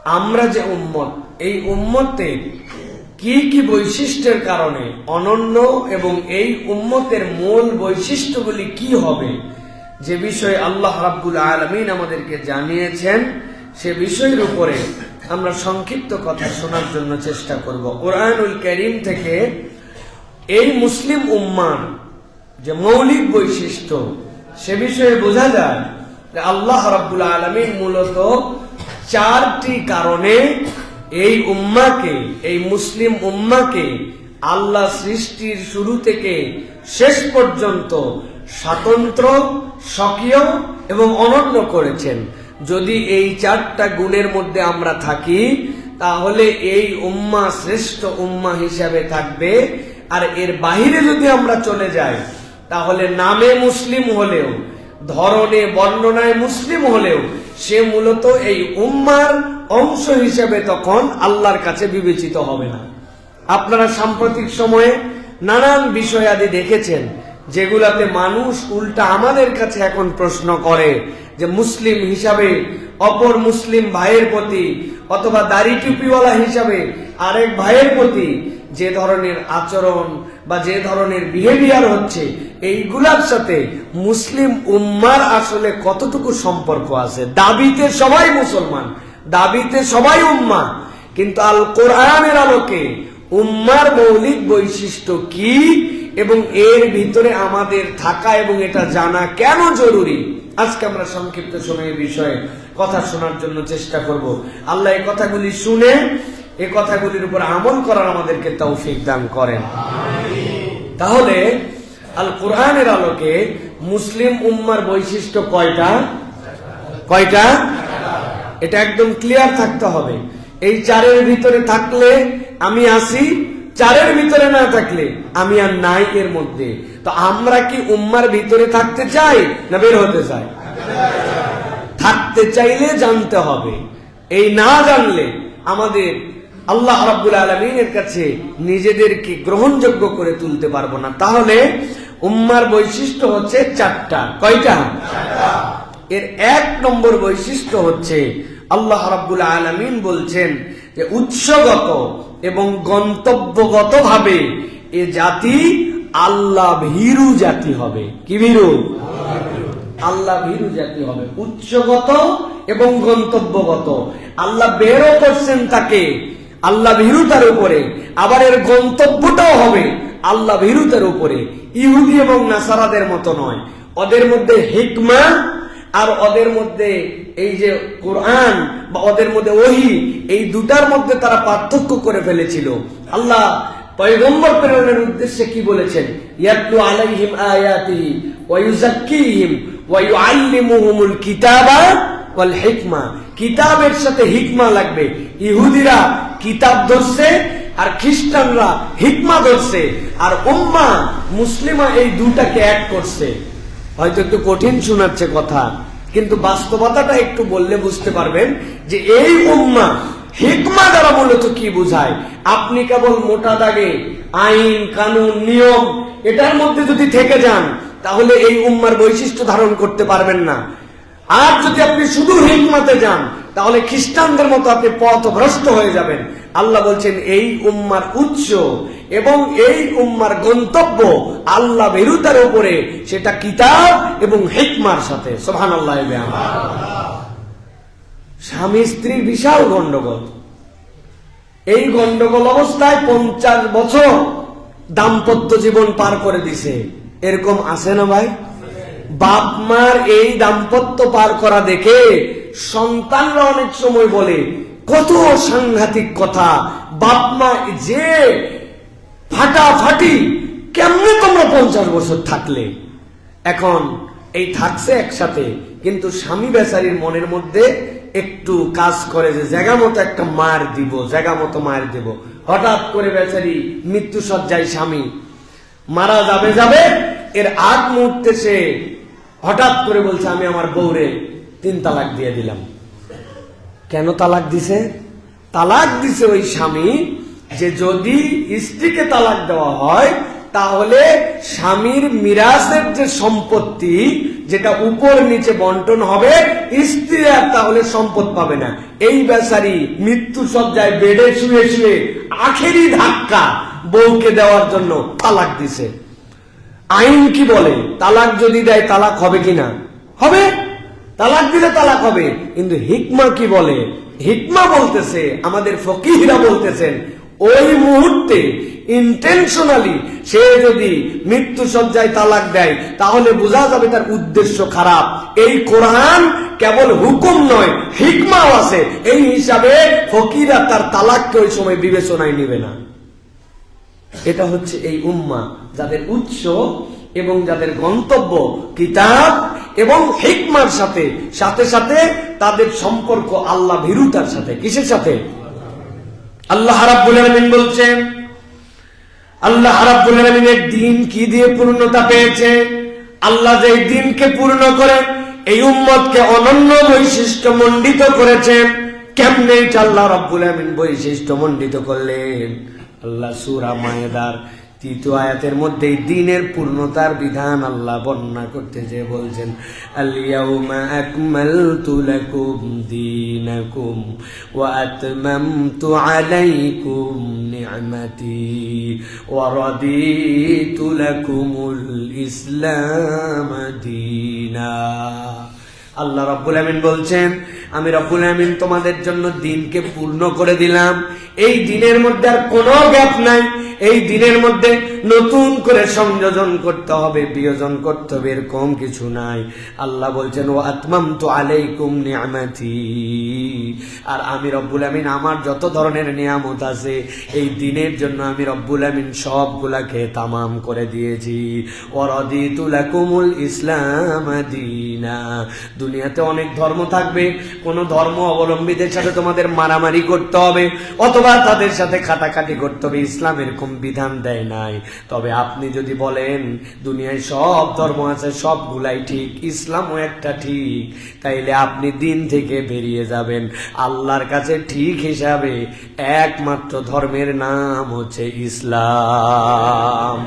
আমরা যে উম্মত, এই উম্মতে কি কি বৈশিষ্ট্যের কারণে অনন্য এবং এই উম্মতের মূল বৈশিষ্ট্যগুলি কি হবে, যে বিষয়ে আল্লাহ রাব্বুল আলামিন আমাদেরকে জানিয়েছেন, সে বিষয়ের উপরে আমরা সংক্ষিপ্ত কথা শোনার জন্য চেষ্টা করব। কোরআনুল কারীম থেকে এই মুসলিম উম্মার যে মৌলিক বৈশিষ্ট্য, সে বিষয়ে বোঝা যায় যে আল্লাহ রাব্বুল আলামিন মূলত 4টি কারণে এই উম্মাকে, এই মুসলিম উম্মাকে আল্লাহ সৃষ্টির শুরু থেকে শেষ পর্যন্ত স্বতন্ত্র, স্বকীয় এবং অনন্য করেছেন। যদি এই 4টা গুণের মধ্যে আমরা থাকি, তাহলে এই উম্মাহ শ্রেষ্ঠ উম্মাহ হিসাবে থাকবে। আর এর বাহিরে যদি আমরা চলে যাই, তাহলে নামে মুসলিম হলেও, ধরনে বর্ণনায় মুসলিম হলেও, সে মূলত এই উম্মার অংশ হিসেবে তখন আল্লাহর কাছে বিবেচিত হবে না। আপনারা সাম্প্রতিক সময়ে নানান বিষয়াদি দেখেছেন, যেগুলাতে মানুষ উল্টা আমাদের কাছে এখন প্রশ্ন করে যে মুসলিম হিসাবে অপর মুসলিম ভাইয়ের প্রতি, অথবা দাড়ি টুপিওয়ালা হিসাবে আরেক ভাইয়ের প্রতি যে ধরনের আচরণ বা যে ধরনের বিহেভিয়ার হচ্ছে, এইগুলার সাথে মুসলিম উম্মার আসলে কতটুকু সম্পর্ক আছে? দাবিতে সবাই মুসলমান, দাবিতে সবাই উম্মা, কিন্তু আল কোরআনের আলোকে উম্মার মৌলিক বৈশিষ্ট্য কি এবং এর ভিতরে আমাদের থাকা এবং এটা জানা কেন জরুরি, আজকে আমরা সংক্ষিপ্ত সময়ের বিষয়ে কথা শোনার জন্য চেষ্টা করব। আল্লাহ এই কথাগুলি শুনে এই কথাগুলির উপর আমল করার আমাদেরকে তৌফিক দান করেন। তাহলে আল কোরআনের আলোকে মুসলিম উম্মার বৈশিষ্ট্য কয়টা? এটা একদম ক্লিয়ার থাকতে হবে। এই 4-এর ভিতরে থাকলে আমি আসি, 4-এর ভিতরে না থাকলে আমি আর নাই এর মধ্যে। তো আমরা কি উম্মার ভিতরে থাকতে চাই না বের হতে চাই? থাকতে চাইলে জানতে হবে। এই না জানলে আমাদের আল্লাহ রাব্বুল আলামিনের কাছে নিজেদেরকে গ্রহণযোগ্য করে তুলতে পারবো না। তাহলে উম্মার বৈশিষ্ট্য হচ্ছে 4টা। কয়টা? 4টা। এর 1 নম্বর বৈশিষ্ট্য হচ্ছে আল্লাহ রাব্বুল আলামিন বলছেন যে উৎসগত এবং গন্তব্যগত ভাবে এ জাতি আল্লাহ ভীরু জাতি হবে। কি ভীরু? আল্লাহ ভীরু জাতি হবে। উৎসগত এবং গন্তব্যগত, আল্লাহ বেরও করছেন তাকে আল্লাহ ভীরুতার উপরে, আবার এর গন্তব্যটাও হবে আল্লাহ ভীরুতার উপরে। ইহুদি এবং নাসারাদের মতো নয়, ওদের মধ্যে হিকমা আর ওদের মধ্যে এই যে কোরআন বা ওদের মধ্যে ওহী, এই দুটার মধ্যে তারা পার্থক্য করে ফেলেছিল। আল্লাহ পয়গম্বর প্রেরণের উদ্দেশ্যে কি বলেছেন? ইয়াতলু আলাইহিম আয়াতিহি ওয়া ইউযাক্কিহিম ওয়া ইউআল্লিমুহুমুল কিতাবা ওয়াল হিকমা। কিতাবের সাথে হিকমা লাগবে। ইহুদিরা কিতাব ধরছে আর খ্রিস্টানরা হিকমা ধরছে, আর উম্মা মুসলিমা এই দুটাকে এক করছে। হয়তো একটু কঠিন শোনাচ্ছে কথা, কিন্তু বাস্তবতাটা একটু বললে বুঝতে পারবেন যে এই উম্মা হিকমা দ্বারা মূলত কি বুঝায়। আপনি কেবল মোটা দাগে আইন কানুন নিয়ম এটার মধ্যে যদি থেকে যান, তাহলে এই উম্মার বৈশিষ্ট্য ধারণ করতে পারবেন না। আর যদি আপনি শুধু হিকমাতে যান, তাহলে খ্রিস্টানদের মতো আপনি পথভ্রষ্ট হয়ে যাবেন। আল্লাহ বলছেন এই উম্মার উৎস এবং এই উম্মার গন্তব্য আল্লাহ ভীরুতার উপরে, সেটা কিতাব এবং হিকমার সাথে। সুবহানাল্লাহ। স্বামী স্ত্রীর বিশাল গন্ডগোল, এই গন্ডগোল অবস্থায় 50 বছর দাম্পত্য জীবন পার করে দিছে, এরকম আছে না ভাই? বাপ মার এই দাম্পত্য পার করা দেখে সন্তানরা অনেক সময় বলে কত সাংঘাতিক কথা, বাপ মা যে ফাটাফাটি, কেমনে তোমরা 50 বছর থাকলে? এখন এই থাকছে একসাথে, কিন্তু স্বামী বেচারির মনের মধ্যে একটু কাজ করে যে জায়গা মতো একটা মার দিব, জায়গা মতো মার দেব। হঠাৎ করে বেচারি মৃত্যু সজ্জায় স্বামী মারা যাবে, এর আগ মুহূর্তে সে হঠাৎ করে বলছে আমি আমার বউরে 3 তালাক দিয়ে দিলাম। কেন তালাক দিছে? তালাক দিছে ওই স্বামী যে যদি স্ত্রীকে তালাক দেওয়া হয় তাহলে স্বামীর মিরাসের যে সম্পত্তি যেটা উপর নিচে বন্টন হবে, স্ত্রী আর তাহলে সম্পদ পাবে না। এই বেচারি মৃত্যু সজ্জায় বেডে শুয়ে শুয়ে আখেরি ধাক্কা বউকে দেওয়ার জন্য তালাক দিছে। আইন কি বলে? তালাক যদি দেয় তালাক হবে কিনা? হবে, তালাক দিলে তালাক হবে। কিন্তু হিকমা কি বলে? হিকমা বলতেছে, আমাদের ফকিহরা বলতেছেন, ওই মুহূর্তে ইন্টেনশনালি সে যদি মৃত্যু সজ্জায় তালাক দেয় তাহলে বোঝা যাবে তার উদ্দেশ্য খারাপ। এই কোরআন কেবল হুকুম নয়, হিকমাও আছে। এই হিসাবে ফকিরা তার তালাককে ওই সময় বিবেচনায় নিবে না। এটা হচ্ছে এই উম্মাহ যাদের উৎস এবং যাদের গন্তব্য কিতাব এবং হিকমার সাথে, সাথে সাথে তাদের সম্পর্ক আল্লাহ ভীরুতার সাথে। কিসের সাথে? আল্লাহ রাব্বুল আলামিন বলছেন, আল্লাহ রাব্বুল আলামিনের দ্বীন কি দিয়ে পূর্ণতা পেয়েছে? আল্লাহ যে দ্বীনকে পূর্ণ করে এই উম্মতকে অনন্য বৈশিষ্ট্য মণ্ডিত করেছেন। কেমনে এটা আল্লাহ রাব্বুল আলামিন বৈশিষ্ট্য মণ্ডিত করলেন? আল্লাহ সূরা মায়েদার 3 আয়াতের মধ্যে দ্বীনের পূর্ণতার বিধান আল্লাহ বর্ণনা করতে যে বলছেন, আল-ইয়াউমা আকমালতু লাকুম দীনাকুম ওয়া আতমামতু আলাইকুম নি'মাতি ওয়া রাদিতু লাকুমুল ইসলাম দীনা। আল্লাহ রাব্বুল আমিন বলছেন, আমি রাব্বুল আমিন তোমাদের জন্য দ্বীনকে পূর্ণ করে দিলাম। এই দ্বীনের মধ্যে আর কোনো গ্যাপ নাই। এই দ্বীনের মধ্যে নতুন করে সংযোজন করতে হবে, বিয়োজন করতে হবে, এরকম কিছু নাই। আল্লাহ বলছেন, ওয়া আতমামতু আলাইকুম নি'মাতি, আর আমি রব্বুল আমিন আমার যত ধরনের নিয়ামত আছে এই দ্বীনের জন্য আমি রব্বুল আমিন সবগুলাকে তামাম করে দিয়েছি। ওয়া রাদিতু লাকুমুল ইসলাম দীনা। দুনিয়াতে অনেক ধর্ম থাকবে, কোন ধর্ম অবলম্বীদের সাথে তোমাদের মারামারি করতে হবে অথবা তাদের সাথে খাটাখাটি করতে হবে, ইসলাম এরকম বিধান দেয় নাই। তবে আপনি যদি বলেন দুনিয়ায় সব ধর্ম আছে, সবগুলাই ঠিক, ইসলামও একটা ঠিক, তাইলে আপনি দিন থেকে বেরিয়ে যাবেন। আল্লাহর কাছে ঠিক হিসাবে একমাত্র ধর্মের নাম হচ্ছে ইসলাম।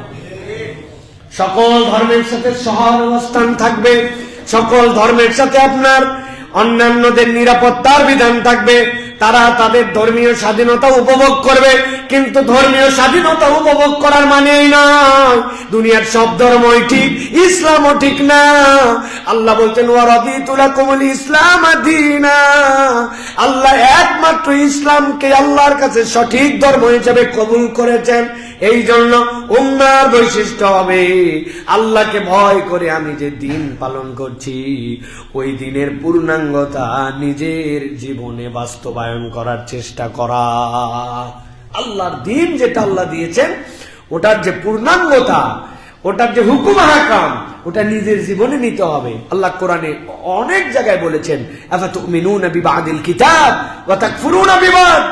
সকল ধর্মের সাথে সহার অবস্থান থাকবে, সকল ধর্মের সাথে আপনার অন্যান্যদের নিরাপত্তার বিধান থাকবে। তারা তাদের ধর্মীয় স্বাধীনতা উপভোগ করবে, কিন্তু ধর্মীয় স্বাধীনতা উপভোগ করার মানেই নয় দুনিয়ার সব ধর্মই ঠিক, ইসলামও ঠিক না। আল্লাহ বলছেন, ওয়া রাদিতু লাকুমুল ইসলাম দীনা। আল্লাহ একমাত্র ইসলামকে আল্লাহর কাছে সঠিক ধর্ম হিসেবে কবুল করেছেন। এই জন্য উম্মাহর বৈশিষ্ট্য হবে আল্লাহকে ভয় করে আমি যে দ্বীন পালন করছি ওই দ্বীনের পূর্ণাঙ্গতা নিজের জীবনে বাস্তবায়ন করার চেষ্টা করা। আল্লাহর দ্বীন যেটা আল্লাহ দিয়েছেন ওটার যে পূর্ণাঙ্গতা, ওটার যে হুকুম হাকাম, ওটা নিজের জীবনে নিতে হবে। আল্লাহ কোরআনে অনেক জায়গায় বলেছেন, আফাতুমিনুনা বিবাদিল কিতাব ওয়া তাকফুরুনা বিবাদ।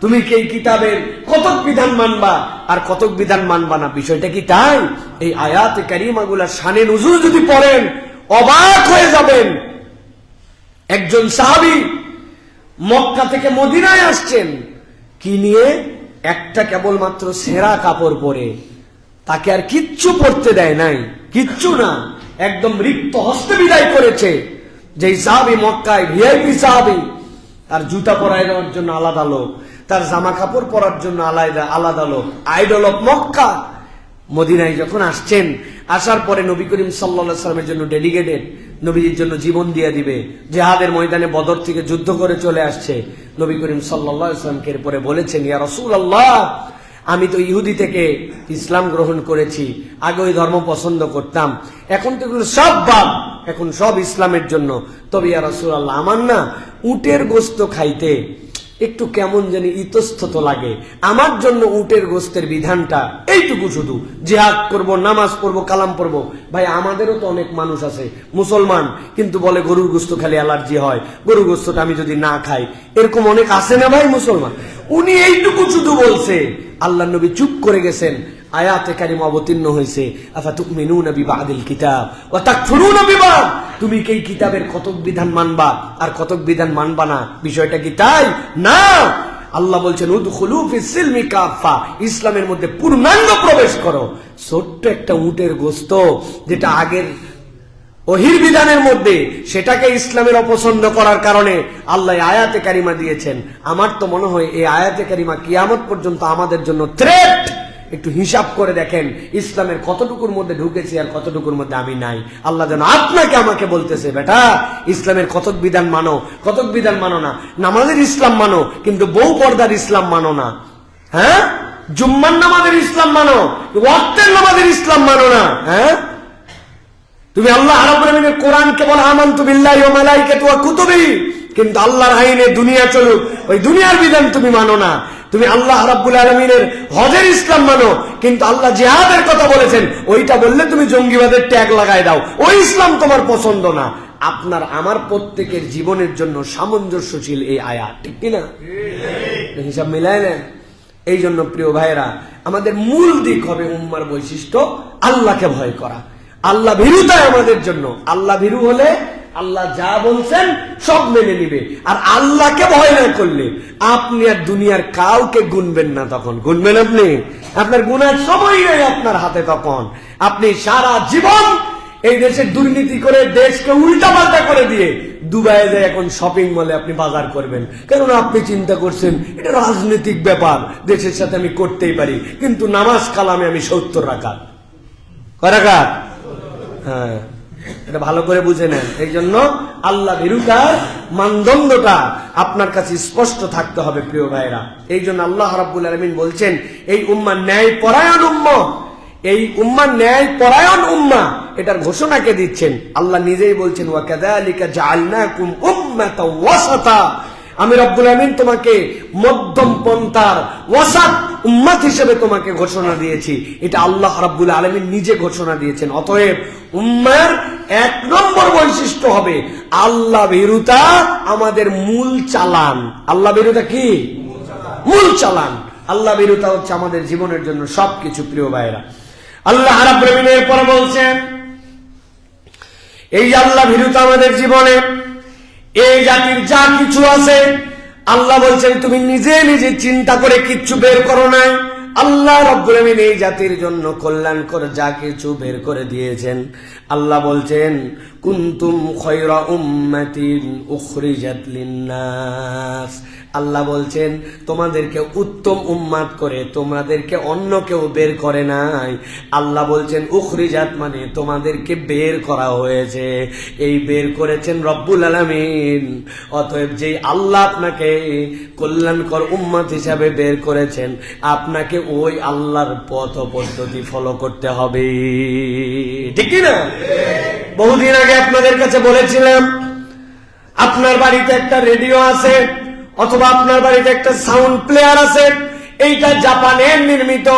তুমি কি এই কিতাবের কতক বিধান মানবা আর কতক বিধান মানবা না? বিষয়টা কি তাই? এই আয়াত কারিমাগুলা শানে নুজুল যদি পড়েন অবাক হয়ে যাবেন। একজন সাহাবী মক্কা থেকে মদিনায় আসছেন, কি নিয়ে? একটা কেবলমাত্র সেরা কাপড় পরে, তাকে আর কিচ্ছু পরতে দেয় নাই, কিচ্ছু না, একদম রিক্ত হস্তে বিদায় করেছে। যেই সাহাবী মক্কায় ভিআইপি সাহাবী, তার জুতা পরায় দেওয়ার জন্য আলাদা লোক, তার জামা কাপড় পরার জন্য আলাদা আলাদা লোক, আইডল অফ মক্কা। মদিনায় যখন আসছেন, আসার পরে নবী করিম সাল্লাল্লাহু আলাইহি ওয়াসাল্লামের জন্য ডেলিগেটেড, নবীজির জন্য জীবন দিয়ে দিবে, জিহাদের ময়দানে বদর থেকে যুদ্ধ করে চলে আসছে। নবী করিম সাল্লাল্লাহু আলাইহি ওয়াসাল্লামকে এরপরে বলেছেন, ইয়া রাসূলুল্লাহ, আমি তো ইহুদি থেকে ইসলাম গ্রহণ করেছি, আগে ওই ধর্ম পছন্দ করতাম, এখন তো এগুলো সব বাদ, এখন সব ইসলামের জন্য। তবে ইয়া রাসূলুল্লাহ, আমার না উটের গোশত খাইতে একটু কেমন জানি ইতস্তত লাগে, আমার জন্য উটের গোশতের বিধানটা এইটুকু শুধু, জিহাদ করব, নামাজ পড়বো, কালাম পড়বো। ভাই আমাদেরও তো অনেক মানুষ আছে মুসলমান, কিন্তু বলে গরুর গোশত খালি অ্যালার্জি হয়, গরুর গোশতটা আমি যদি না খাই, এরকম অনেক আছে না ভাই মুসলমান? উনি এইটুকু শুধু বলছে, আল্লাহ নবী চুপ করে গেছেন। আয়াতে কারিমা অবতীর্ণ হয়েছে, আফাতুমিনুনা বিবাদিল কিতাব ওয়া তাকফুরুনা বিবাদ। তুমি কি কিতাবের কতক বিধান মানবা আর কতক বিধান মানবা না? বিষয়টা কি তাই? না, আল্লাহ বলছেন উদখুলু ফিস সিলমি কাফা, ইসলামের মধ্যে পূর্ণাঙ্গ প্রবেশ করো। ছোট্ট একটা উটের গোস্ত যেটা আগের ওহির বিধানের মধ্যে, সেটাকে ইসলামের অপছন্দ করার কারণে আল্লাহ আয়াতে কারিমা দিয়েছেন। আমার তো মনে হয় এই আয়াতে কারিমা কিয়ামত পর্যন্ত আমাদের জন্য থ্রেট। একটু হিসাব করে দেখেন ইসলামের কতটুকুর মধ্যে ঢুকেছি আর কতটুকুর মধ্যে আমি নাই। আল্লাহ যেন আপনাকে আমাকে বলতেছে, বেটা ইসলামের কতক বিধান মানো, কতক বিধান মানো না। নামাজের ইসলাম মানো কিন্তু বউ পর্দার ইসলাম মানো না। হ্যাঁ, জুম্মার নামাজের ইসলাম মানো, ওয়াক্তের নামাজের ইসলাম মানো না। হ্যাঁ, তুমি আল্লাহ রাব্বুল আলামিনের কোরআনকে বলো আমানতু বিল্লাহি ওয়া মালাইকাতিহি ওয়া কুতুবিহি, কিন্তু আল্লাহর আইনে দুনিয়া চলুক, ওই দুনিয়ার বিধান তুমি মানো না। তুমি আল্লাহ রাব্বুল আলামিনের হজের ইসলাম মানো, কিন্তু আল্লাহ জিহাদের কথা বলেছেন ওইটা বললে তুমি জঙ্গিবাদের ট্যাগ লাগায় দাও, ওই ইসলাম তোমার পছন্দ না। আপনার আমার প্রত্যেকের জীবনের জন্য সামঞ্জস্যশীল এই আয়াত, ঠিক কিনা? হিসাব মিলায় নেন। এই জন্য প্রিয় ভাইয়েরা, আমাদের মূল দিক হবে উম্মার বৈশিষ্ট্য আল্লাহকে ভয় করা, আল্লাহ ভীরুতাই আমাদের জন্য। আল্লাহ ভীরু হলে আল্লাহ যা বলছেন সব মেনে নিবে। আর আল্লাহকে ভয় না করলে আপনি আর দুনিয়ার কাউকে গুনবেন না। তখন গুনবেন আপনি, আপনার গুনার সময় নেই আপনার হাতে। তখন আপনি সারা জীবন এই দেশে দুর্নীতি করে দেশকে উল্টাপাল্টা করে দিয়ে দুবাইয়ে যায় এখন শপিং মলে আপনি বাজার করবেন, কেননা আপনি চিন্তা করছেন এটা রাজনৈতিক ব্যাপার, দেশের সাথে আমি করতেই পারি, কিন্তু নামাজ কালামে আমি 70 রাকাত। কয় রাকাত? হ্যাঁ, এটা ভালো করে বুঝে নেন। এই জন্য আল্লাহ ভীরুতার মানদণ্ডটা আপনার কাছে স্পষ্ট থাকতে হবে প্রিয় ভাইরা। এই জন্য আল্লাহ রাব্বুল আলামিন বলছেন এই উম্মাহ ন্যায় পরায়ণ উম্মাহ, এই উম্মাহ ন্যায় পরায়ণ উম্মাহ, এটার ঘোষণাকে দিচ্ছেন আল্লাহ নিজেই বলছেন ওয়া কাযালিকা জাআলনাকুম উম্মাতাও ওয়াসাতা, আমি রব্বুল আমিন তোমাকে মধ্যম পন্থার ওয়াসাত উম্মত হিসেবে তোমাকে ঘোষণা দিয়েছি। এটা আল্লাহ রাব্বুল আলামিন নিজে ঘোষণা দিয়েছেন। অতএব উম্মার 1 নম্বর বৈশিষ্ট্য হবে আল্লাহ ভীরুতা আমাদের মূল চালান। আল্লাহ ভীরুতা কি? মূল চালান। আল্লাহ ভীরুতা হচ্ছে আমাদের জীবনের জন্য সবকিছু। প্রিয় ভাইরা, আল্লাহ রাব্বুল আমিন এরপর বলছেন এই আল্লাহ ভীরুতা আমাদের জীবনে এই জাতির যা কিছু আছে, আল্লাহ বলছেন তুমি নিজে নিজে চিন্তা করে কিচ্ছু বের করো নাই। আল্লাহ রাব্বুল আমিন এই জাতির জন্য কল্যাণকর যা কিছু বের করে দিয়েছেন। আল্লাহ বলছেন কুনতুম খায়রা উম্মাতিন উখরিজাত লিন্নাস, আল্লাহ বলছেন তোমাদেরকে উত্তম উম্মাত করে তোমাদেরকে অন্য কেউ বের করে নাই। আল্লাহ বলছেন উখরিজাত মানে তোমাদেরকে বের করা হয়েছে, এই বের করেছেন রব্বুল আলামিন। অতএব যেই আল্লাহ আপনাকে কল্যাণকর উম্মাত হিসাবে বের করেছেন, আপনাকে ওই আল্লাহর পথ পদ্ধতি ফলো করতে হবে, ঠিক কি না? বহুদিন আগে আপনাদের কাছে বলেছিলাম আপনার বাড়িতে একটা রেডিও আছে অথবা আপনার বাড়িতে একটা সাউন্ড প্লেয়ার আছে, এইটা জাপানের নির্মিত।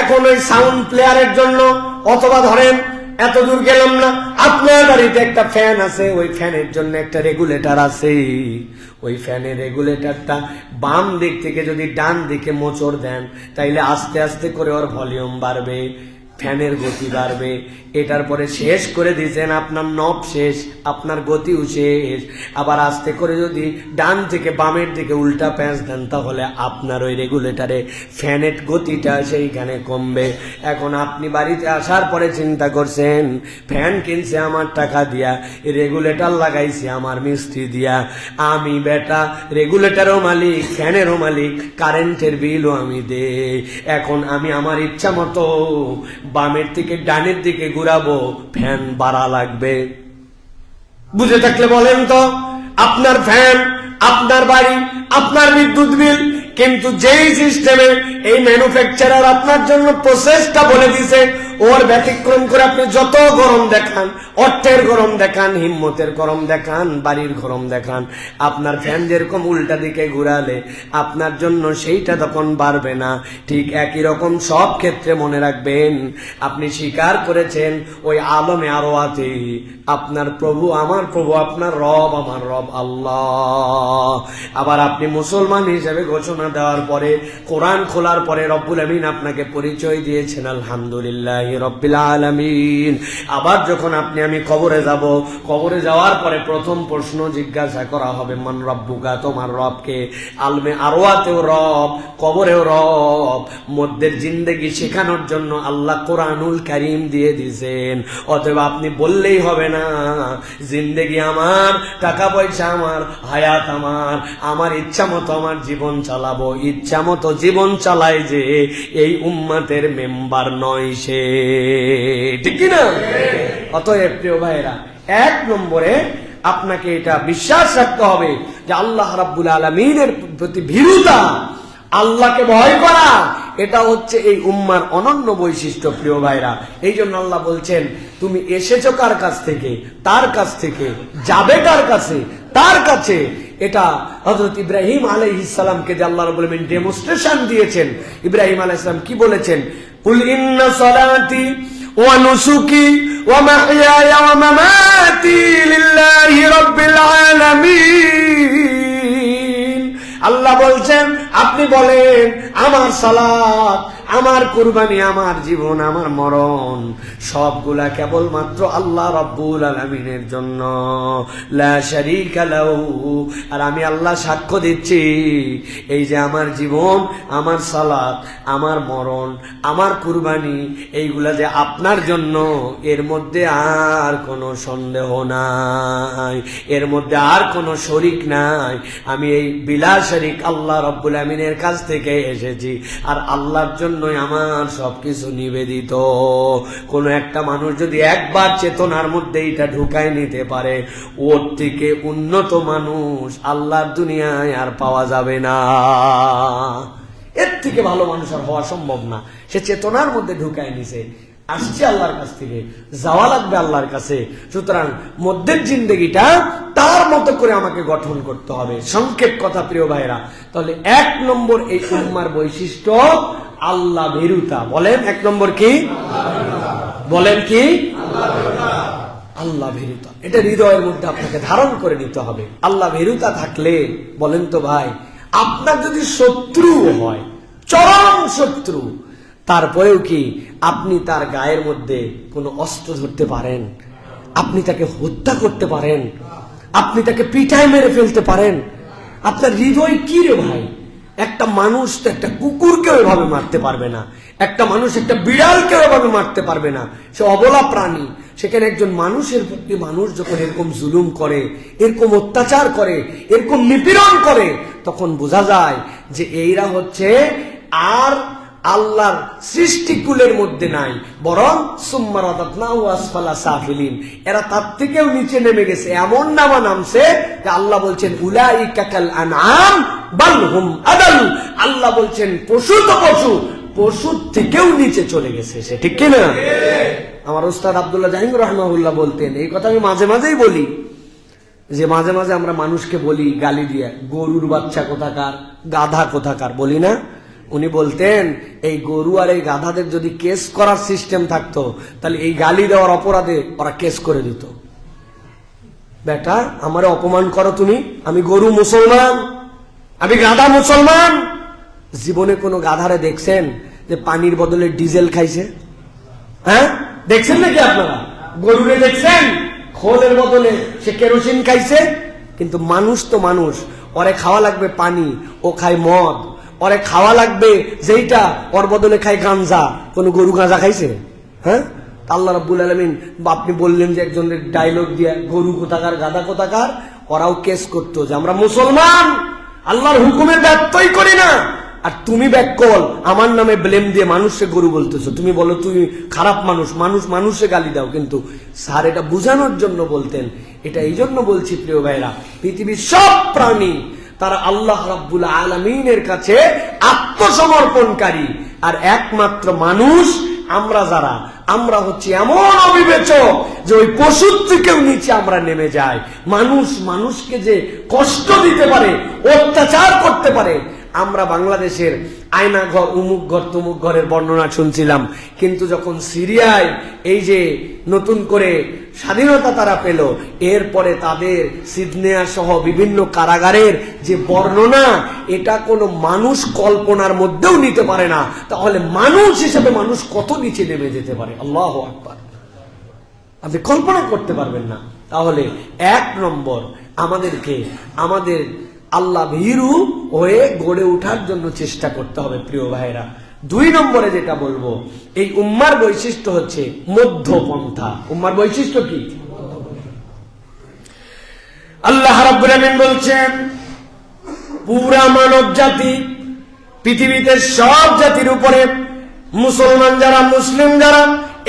এখন ওই সাউন্ড প্লেয়ারের জন্য অথবা ধরেন এত দূর গেলাম না, আপনার বাড়িতে একটা ফ্যান আছে, ওই ফ্যানের জন্য একটা রেগুলেটর আছে। ওই ফ্যানের রেগুলেটরটা বাম দিক থেকে যদি ডান দিকে মোচড় দেন তাইলে আস্তে আস্তে করে ওর ভলিউম বাড়বে, ফ্যানের গতি বাড়বে। এটার পরে শেষ করে দিয়েছেন আপনার নব শেষ, আপনার গতিও শেষ। আবার আস্তে করে যদি ডান থেকে বামের দিকে উল্টা প্যাঁচ দেন তাহলে আপনার ওই রেগুলেটরে ফ্যানের গতিটা সেইখানে কমবে। এখন আপনি বাড়িতে আসার পরে চিন্তা করছেন ফ্যান কিনছে আমার টাকা দিয়া, রেগুলেটর লাগাইছি আমার মিস্ত্রি দিয়া, আমি বেটা রেগুলেটরও মালিক ফ্যানেরও মালিক, কারেন্টের বিলও আমি দেই। এখন আমি আমার ইচ্ছা মতো বামের থেকে ডানের দিকে ঘুরাবো, ফ্যান বাড়া লাগবে। বুঝে থাকলে বলেন তো, আপনার ফ্যান, আপনার বাড়ি, আপনার বিদ্যুৎ বিল, কিন্তু যেই সিস্টেমে এই ম্যানুফ্যাকচারার আপনার জন্য প্রসেসটা বলে দিছে, ওর ব্যতিক্রম করে আপনি যত গরম দেখান, অর্থের গরম দেখান, হিম্মতের গরম দেখান, বাড়ির গরম দেখান, আপনার ফ্যান যেরকম উল্টা দিকে ঘুরালে আপনার জন্য সেইটা তখন বাড়বে না। ঠিক একই রকম সব ক্ষেত্রে মনে রাখবেন, আপনি স্বীকার করেছেন ওই আলমে আরওয়াতে আপনার প্রভু আমার প্রভু, আপনার রব আমার রব আল্লাহ। আবার আপনি মুসলমান হিসেবে ঘোষণা দেওয়ার পরে, কোরআন খোলার পরে রব্বুল আমিন আপনাকে পরিচয় দিয়েছেন আলহামদুলিল্লাহ আলহামদুলিল্লাহি রাব্বিল আলামিন। আবার যখন আপনি আমি কবরে যাব, কবরে যাওয়ার পরে প্রথম প্রশ্ন জিজ্ঞাসা করা হবে মান রাব্বুকা, তোমার রবকে। আলমে আরওয়াতেও রব, কবরেও রব। মধ্যের জিন্দেগি শেখানোর জন্য আল্লাহ কোরআনুল কারীম দিয়ে দিয়েছেন। অতএব আপনি বললেই হবে না জিন্দেগি আমার, টাকা পয়সা আমার, হায়াত আমার, আমার ইচ্ছা মতো আমার জীবন চালাবো। ইচ্ছা মতো জীবন চালায় যে এই উম্মতের মেম্বার নয় সে, ঠিক কিনা? অতএব প্রিয় ভাইরা, এক নম্বরে আপনাকে এটা বিশ্বাস রাখতে হবে যে আল্লাহ রাব্বুল আলামিনের প্রতি ভীরুতা, আল্লাহকে ভয় করা, এটা হচ্ছে এই উম্মার অনন্য বৈশিষ্ট্য। প্রিয় ভাইরা, এই জন্য আল্লাহ বলছেন তুমি এসেছো কার কাছ থেকে, তার কাছ থেকে, যাবে কার কাছে, তার কাছে। এটা হযরত ইব্রাহিম আলাইহিস সালামকে যে আল্লাহ রাব্বুল আলামিন ডেমনস্ট্রেশন দিয়েছেন। ইব্রাহিম আলাইহিস সালাম কি বলেছেন? কুল ইন্না সালাতি ওয়া নুসুকি ওয়া মাহইয়ায়া ওয়া মামাতি লিল্লাহি রাব্বিল আলামিন। আল্লাহ বলছেন আপনি বলেন আমার সালাত, আমার কুরবানি, আমার জীবন, আমার মরণ সবগুলা কেবলমাত্র আল্লাহ রাব্বুল আলামিনের জন্য, লা শারীকা লাহু। আর আমি আল্লাহ সাক্ষ্য দিচ্ছি এই যে আমার জীবন, আমার সালাত, আমার মরণ, আমার কুরবানি, এইগুলা যে আপনার জন্য, এর মধ্যে আর কোনো সন্দেহ নাই, এর মধ্যে আর কোনো শরীক নাই। আমি এই বিলা শরীক আল্লাহ রাব্বুল আলামিনের কাছ থেকে এসেছি, আর আল্লাহর জন্য আমার সবকিছু নিবেদিত। কোন একটা মানুষ যদি একবার চেতনার মধ্যে এটা ঢুকায় নিতে পারে, ওর থেকে উন্নত মানুষ আল্লাহর দুনিয়ায় আর পাওয়া যাবে না। এর থেকে ভালো মানুষ আর হওয়া সম্ভব না। সে চেতনার মধ্যে ঢুকায় নিছে, আসছে আল্লাহর কাছ থেকে, যাওয়া লাগবে আল্লাহর কাছে। সুতরাং মধ্যের জিন্দগিটা তার মতো করে আমাকে গঠন করতে হবে। সংক্ষেপ কথা প্রিয় ভাইরা, তাহলে এক নম্বর এই উম্মার বৈশিষ্ট্য আল্লাহ ভীরুতা। বলেন এক নম্বর কি? বলেন কি? আল্লাহ ভীরুতা। এটা হৃদয়ের মধ্যে আপনাকে ধারণ করে নিতে হবে। আল্লাহ ভীরুতা থাকলে, বলেন তো ভাই, আপনার যদি শত্রু হয়, চরম শত্রু, তারপরেও কি আপনি তার গায়ের মধ্যে কোনো অস্ত্র ধরতে পারেন? আপনি তাকে হত্যা করতে পারেন? আপনি তাকে পিঠায় মেরে ফেলতে পারেন? আপনার হৃদয় কি রে ভাই? একটা মানুষ তো একটা কুকুরকেও এভাবে মারতে পারবে না, একটা মানুষ একটা বিড়ালকেও এভাবে মারতে পারবে না। সে অবলা প্রাণী। সেখানে একজন মানুষের প্রতি মানুষ যখন এরকম জুলুম করে, এরকম অত্যাচার করে, এরকম নিপীড়ন করে, তখন বোঝা যায় যে এইরা হচ্ছে আর আল্লাহর সৃষ্টিকুলের মধ্যে নাই, বরং সুম্মা রাদাদনাহু আসফালা সাফিলিন। এরা তার থেকেও নিচে নেমে গেছে, এমন নামছে যে আল্লাহ বলছেন উলাইকা কাল আনআম বাল হুম আদাল। আল্লাহ বলছেন পশু তো পশু, পশুর থেকেও নিচে চলে গেছে সে, ঠিক কিনা? আমার উস্তাদ আব্দুল্লাহ জাহিম রাহমাহুল্লাহ বলতেন, এই কথা আমি মাঝে মাঝেই বলি, যে মাঝে মাঝে আমরা মানুষকে বলি গালি দিয়ে, গরুর বাচ্চা কোথাকার, গাধা কোথাকার, বলি না? উনি বলতেন এই গরু আর এই গাধাদের যদি কেস করার সিস্টেম থাকতো, তাহলে এই গালি দেওয়ার অপরাধে ওরা কেস করে দিত। বেটা আমারে অপমান করো তুমি, আমি গরু মুসলমান, আমি গাধা মুসলমান। জীবনে কোনো গাধারে দেখছেন যে পানির বদলে ডিজেল খাইছে? হ্যাঁ, দেখছেন নাকি আপনারা? গরুরে দেখছেন খোলের বদলে সে কেরোসিন খাইছে? কিন্তু মানুষ তো মানুষ, ওরে খাওয়া লাগবে পানি, ও খায় মদ। ওরে খাওয়া লাগবে যেইটা, ওর বদলে খায় গাঞ্জা। কোন গরু গাঁজা খাইছে? হ্যাঁ। আল্লাহ রাব্বুল আলামিন, আপনি বললেন যে একজনের ডায়লগ দিয়ে গরু কোথাকার, গাধা কোথাকার, ওরাও কেস করতো যে আমরা মুসলমান, আল্লাহর হুকুমের ব্যত্যয় করি না। আর তুমি ব্যাককল আমার নামে ব্লেম দিয়ে মানুষকে গরু বলতেছো। তুমি বলো তুমি খারাপ মানুষ, মানুষে গালি দাও। কিন্তু স্যার এটা বুঝানোর জন্য বলতেন। এটা এই জন্য বলছি প্রিয় ভাইরা, পৃথিবীর সব প্রাণী তারা আল্লাহ রাব্বুল আলামিনের কাছে আত্মসমর্পণকারী, আর একমাত্র মানুষ আমরা যারা, আমরা হচ্ছে এমন অবিবেচক যে ওই পশুর থেকেও নিচে আমরা নেমে যাই। মানুষকে যে কষ্ট দিতে পারে, অত্যাচার করতে পারে, আমরা বাংলাদেশের আয়না ঘর, উমুক ঘর, তুমুক ঘরের বর্ণনা শুনছিলাম, কিন্তু যখন সিরিয়ায় এই যে নতুন করে স্বাধীনতা তারা পেল, এরপরে তাদের সিডনেয়া সহ বিভিন্ন কারাগারের যে বর্ণনা, এটা কোনো মানুষ কল্পনার মধ্যেও নিতে পারে না। তাহলে মানুষ হিসেবে মানুষ কত নিচে নেমে যেতে পারে, আল্লাহু আকবার, আপনি কল্পনা করতে পারবেন না। তাহলে 1 নম্বর আমাদেরকে আমাদের আল্লাহ ভীরু হয়ে গড়ে ওঠার জন্য চেষ্টা করতে হবে প্রিয় ভাইরা। 2 নম্বরে যেটা বলবো, এই উম্মার বৈশিষ্ট্য হচ্ছে মধ্যপন্থা। উম্মার বৈশিষ্ট্য কি? আল্লাহ রাব্বুল আমিন বলছেন, পুরা মানব জাতি, পৃথিবীতে সব জাতির উপরে মুসলমান যারা, মুসলিম যারা,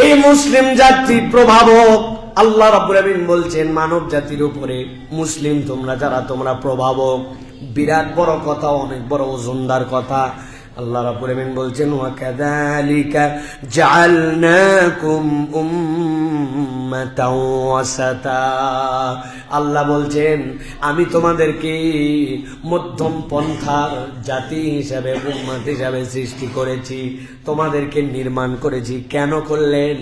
এই মুসলিম জাতি প্রভাবক। আল্লাহ রাব্বুল আমিন বলছেন মানব জাতির উপরে মুসলিম তোমরা যারা, তোমরা প্রভাবক। বিরাট বড় কথা, অনেক বড় ওজনদার কথা। আল্লাহ রাব্বুল আমিন বলছেন, ওয়া কাযালিকা জাআলনাকুম উম্মাতাও ওয়াসাতা। আল্লাহ বলছেন আমি তোমাদেরকে মধ্যম পন্থার জাতি হিসাবে, উম্মত হিসাবে সৃষ্টি করেছি, তোমাদেরকে নির্মাণ করেছি। কেন করলেন?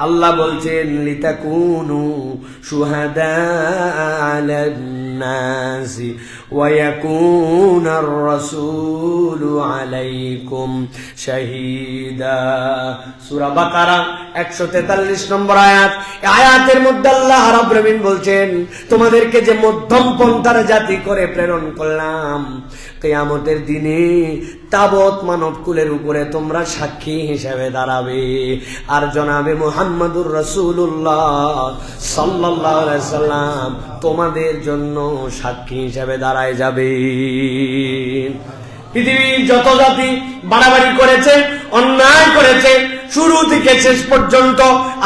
আল্লাহ বলছেন লিতাকুনু শুহাদা আলান নাসি ওয়া ইয়াকুনার রাসূলু আলাইকুম শাহীদা। সূরা বাকারা 143 নম্বর আয়াত। এই আয়াতের মধ্যে আল্লাহ রাব্বুল আমিন বলছেন তোমাদেরকে যে মধ্যম পন্থার জাতি করে প্রেরণ করলাম, কিয়ামতের দিনে তাবৎ মানব কুলের উপরে তোমরা সাক্ষী হিসেবে দাঁড়াবে। আর জনাবে মুহাম্মদুর রাসূলুল্লাহ সাল্লাল্লাহু আলাইহি সাল্লাম তোমাদের জন্য সাক্ষী হিসেবে দাঁড়ায় যাবে। পৃথিবীর যত জাতি বাড়াবাড়ি করেছে, অন্যায় করেছে, শুরু থেকে শেষ পর্যন্ত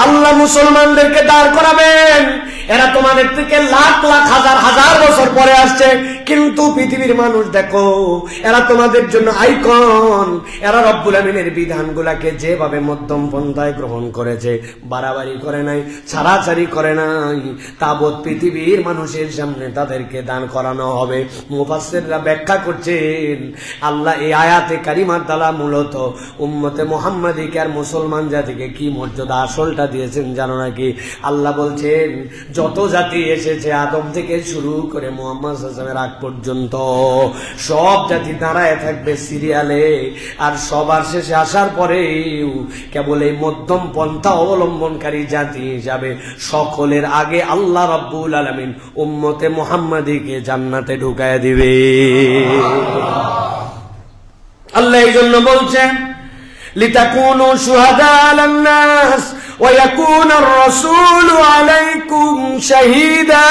আল্লাহ মুসলমানদেরকে দাঁড় করাবেন। এরা তোমাদের থেকে লাখ লাখ হাজার হাজার বছর পরে আসছে, কিন্তু পৃথিবীর মানুষ দেখো, এরা তোমাদের জন্য আইকন। এরা রব্বুল আমিনের বিধানগুলাকে যেভাবে মধ্যম পন্থায় গ্রহণ করেছে, বাড়াবাড়ি করে নাই, ছাড়াছাড়ি করে নাই, তাবৎ পৃথিবীর মানুষের সামনে তাদেরকে দান করানো হবে। মুফাসসিররা ব্যাখ্যা করছেন আল্লাহ এই আয়াতে কারিমার দ্বারা মূলত উম্মতে মুহাম্মাদিকে আর মুসলমান জাতিকে কি মর্যাদা আসলটা দিয়েছেন জানো নাকি? আল্লাহ বলছেন যত জাতি এসেছে আদম থেকে শুরু করে মুহাম্মদ সাল্লাল্লাহু আলাইহি ওয়াসাল্লামের আগ পর্যন্ত সব জাতি দাঁড়ায় থাকবে সিরিয়ালে, আর সবার শেষে আসার পরেও কেবল এই মধ্যম পন্থা অবলম্বনকারী জাতি হিসাবে সকলের আগে আল্লাহ রাব্বুল আলামিন উম্মতে মুহাম্মাদিকে জান্নাতে ঢুকায় দিবে। আল্লাহ এই জন্য বলছেন লিতাকুনু শুহাদা আলান নাস ওয়া ইয়াকুনার রাসূলু আলাইকুম শাহীদা।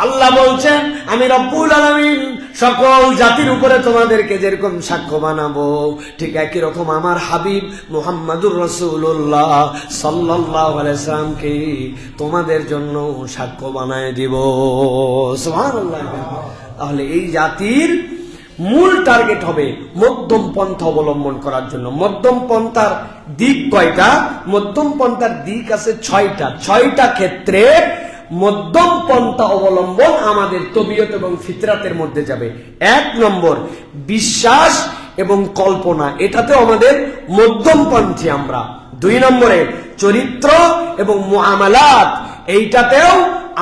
আল্লাহ বলছেন আমি রব্বুল আলামিন সকল জাতির উপরে তোমাদেরকে যেরকম সাক্ষ্য বানাবো, ঠিক একই রকম আমার হাবিব মুহাম্মাদুর রাসূলুল্লাহ সাল্লাল্লাহু আলাইহি সাল্লামকে তোমাদের জন্য সাক্ষ্য বানায় দিব। সুবহানাল্লাহ। তাহলে এই জাতির মূল টার্গেট হবে মধ্যম পন্থা অবলম্বন করার জন্য। মধ্যম পন্থার দিক কয়টা? মধ্যম পন্থার দিক আছে 6টা। 6টা ক্ষেত্রে মধ্যম পন্থা অবলম্বন আমাদের তবিয়ত এবং ফিতরাতের মধ্যে যাবে। 1 নম্বর বিশ্বাস এবং কল্পনা, এটাতেও আমাদের মধ্যম পন্থী আমরা। 2 নম্বরে চরিত্র এবং মুআমালাত, এইটাতেও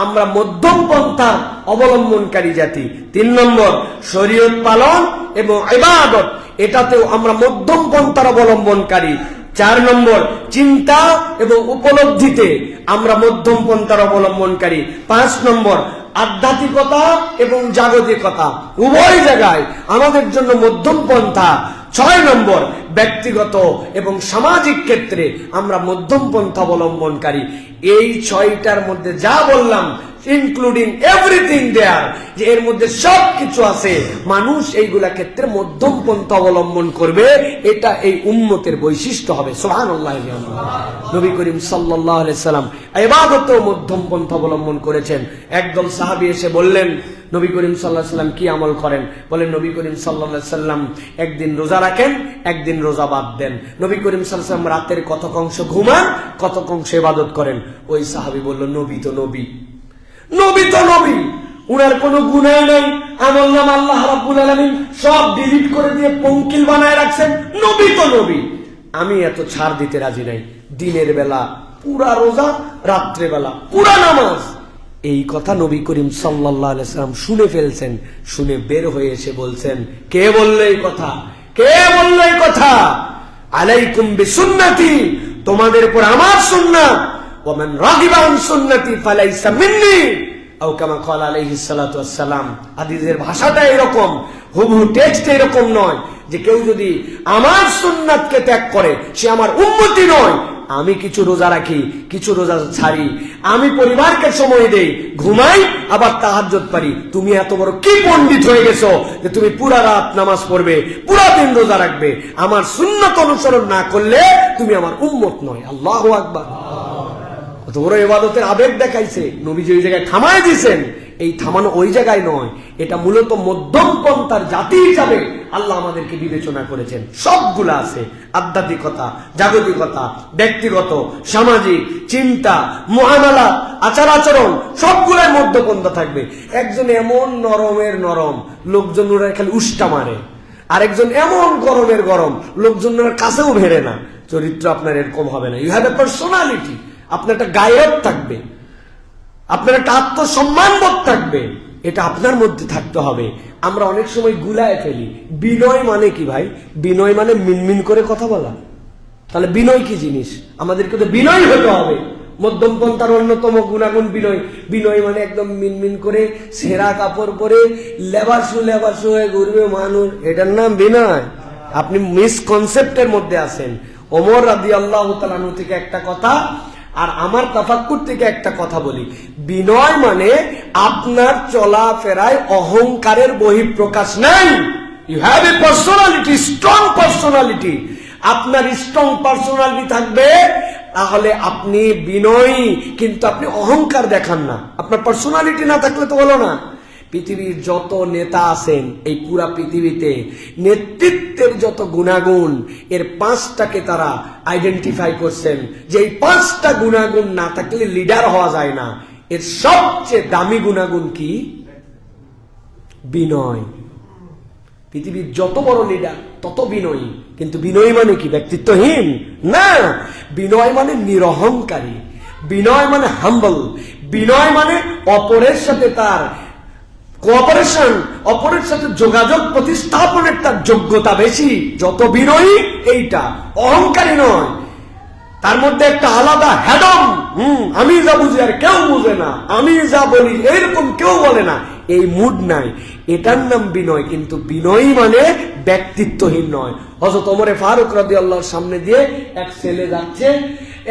আমরা মধ্যম পন্থা অবলম্বনকারী জাতি। 3 নম্বর শরীয়ত পালন এবং ইবাদত, এটাতেও আমরা মধ্যম পন্থার অবলম্বনকারী। 4 নম্বর চিন্তা এবং উপলব্ধিতে আমরা মধ্যম পন্থার অবলম্বনকারী। 5 নম্বর আধ্যাত্মিকতা এবং জাগতিকতা, উভয় জায়গায় আমাদের জন্য মধ্যম পন্থা। 6 নম্বর ব্যক্তিগত এবং সামাজিক ক্ষেত্রে আমরা মধ্যম পন্থা অবলম্বনকারী। এই 6টার মধ্যে যা বললাম ইনক্লুডিং এভরিথিং দেয়ার, যে এর মধ্যে সবকিছু আছে, মানুষ এইগুলা ক্ষেত্রে মধ্যম পন্থা অবলম্বন করবে, এটা এই উম্মতের বৈশিষ্ট্য হবে। সুবহানাল্লাহ। নবী করিম সাল্লাল্লাহু আলাইহি সাল্লাম ইবাদতেও মধ্যম পন্থা অবলম্বন করেছেন। একদল সাহাবী এসে বললেন নবী করিম সাল্লাল্লাহু আলাইহি সাল্লাম কি আমল করেন? বলেন নবী করিম সাল্লাল্লাহু আলাইহি সাল্লাম একদিন রোজা রাখেন, একদিন রোজা বাদ দেন। নবী করিম সাল্লাল্লাহু আলাইহি সাল্লাম রাতের কতক অংশ ঘুমান, কতক অংশ ইবাদত করেন। ওই সাহাবী বলল নবী তো নবী, নবী তো নবী, উনার কোনো গুনাহ নাই, আমল নাম আল্লাহ রাব্বুল আলামিন সব ডিলিট করে দিয়ে পঙ্কিল বানায় রাখছেন। নবী তো নবী, আমি এত ছাড় দিতে রাজি নাই। দিনের বেলা পুরা রোজা, রাত্রে বেলা পুরা নামাজ। এই কথা নবী করিম সাল্লাল্লাহু আলাইহি সাল্লাম শুনে ফেলছেন। শুনে বের হয়ে এসে বলছেন, কে বললো এই কথা? কে বললো এই কথা? আলাইকুম বিসুন্নতি, তোমাদের উপর আমার সুন্নাত, ওয়া মান রাগিবা আন সুন্নতি ফালাইসা মিন্নি, আও কামা ক্বালা আলাইহিস সালাতু ওয়াস সালাম। হাদিসের ভাষাটা এরকম, হুবহু টেক্সট এরকম নয় যে কেউ যদি আমার সুন্নাতকে ত্যাগ করে সে আমার উম্মতি নয়। আমি কিছু রোজা রাখি, কিছু রোজা ছাড়ি, আমি পরিবারকে সময় দেই, ঘুমাই, আবার তাহাজ্জুদ পারি। তুমি এত বড় কি পণ্ডিত হয়ে গেছো যে তুমি পুরা রাত নামাজ পড়বে, পুরা দিন রোজা রাখবে? আমার সুন্নাত অনুসরণ না করলে তুমি আমার উম্মত নয়। আল্লাহু আকবার। কত বড় ইবাদতের আবেগ দেখাইছে নবীজি। ওই জায়গায় থামায় দিয়েছেন। এই থামানো ওই জায়গায় নয়, এটা মূলত মধ্যম পন্থার জাতি হিসাবে আল্লাহ আমাদেরকে বিবেচনা করেছেন। সবগুলা আছে, আধ্যাত্মিকতা, জাগতিকতা, ব্যক্তিগত, সামাজিক, চিন্তা, মুআমালা, আচার আচরণ, সবগুলোর মধ্যপন্থা থাকবে। একজন এমন নরমের নরম, লোকজন ওরা খালি উষ্টা মারে, আরেকজন এমন গরমের গরম, লোকজন ওর কাছেও ভেড়ে না। চরিত্র আপনার এরকম হবে না। You have a personality. আপনার একটা গায়ক থাকবে, আপনার একটা আত্মসম্মান বোধ থাকবে, এটা আপনার মধ্যে থাকতে হবে। আমরা অনেক সময় গুলায় ফেলি। বিনয় মানে কি ভাই? বিনয় মানে মিনমিন করে কথা বলা। তাহলে বিনয় কি জিনিস? আমাদেরকে তো বিনয় হতে হবে। মধ্যম পন্থার অন্যতম গুণাগুণ বিনয়। বিনয় মানে একদম মিনমিন করে ছেঁড়া কাপড় পরে লেবাসু হয়ে ঘুরবে মানুষ, এটার নাম বিনয়। আপনি মিসকনসেপ্টের মধ্যে আছেন। ওমর রাদিয়াল্লাহু তাআলা আনহু থেকে একটা কথা আর আমার তাফাক্কুর থেকে একটা কথা বলি। বিনয় মানে আপনার চলাফেরায় অহংকারের বহিঃপ্রকাশ নাই। You have a personality, strong personality. আপনার স্ট্রং পার্সোনালিটি থাকবে, তাহলে আপনি বিনয়ী, কিন্তু আপনি অহংকার দেখান না। আপনার পার্সোনালিটি না থাকলে তো হলো না। পৃথিবীর যত নেতা আছেন এই পুরা পৃথিবীতে, নেতৃত্বের যত গুণাগুণ, এর 5টাকে তারা আইডেন্টিফাই করছেন যে এই 5টা গুণাগুণ না থাকলে লিডার হওয়া যায় না। এর সবচেয়ে দামি গুণাগুণ কি? বিনয়। পৃথিবীর যত বড় লিডার তত বিনয়ী। কিন্তু বিনয়ী মানে কি? ব্যক্তিত্বহীন না। বিনয় মানে নিরহংকারী। বিনয় মানে হাম্বল। বিনয় মানে অপরের সাথে তার কোঅপারেশন, অপরের সাথে যোগাযোগ প্রতিস্থাপনের তার যোগ্যতা বেশি। যত বিনয়ী এইটা, অহংকারী নয়। তার মধ্যে একটা আলাদা হ্যাডম, আমি যা বুঝি আর কেউ বুঝে না, আমি যা বলি এরকম কেউ বলে না, এই মুড নাই। এটার নাম বিনয়। কিন্তু বিনয়ী মানে ব্যক্তিত্বহীন নয়। হযরত ওমর ফারুক রাদিয়াল্লাহুর সামনে দিয়ে এক ছেলে যাচ্ছে,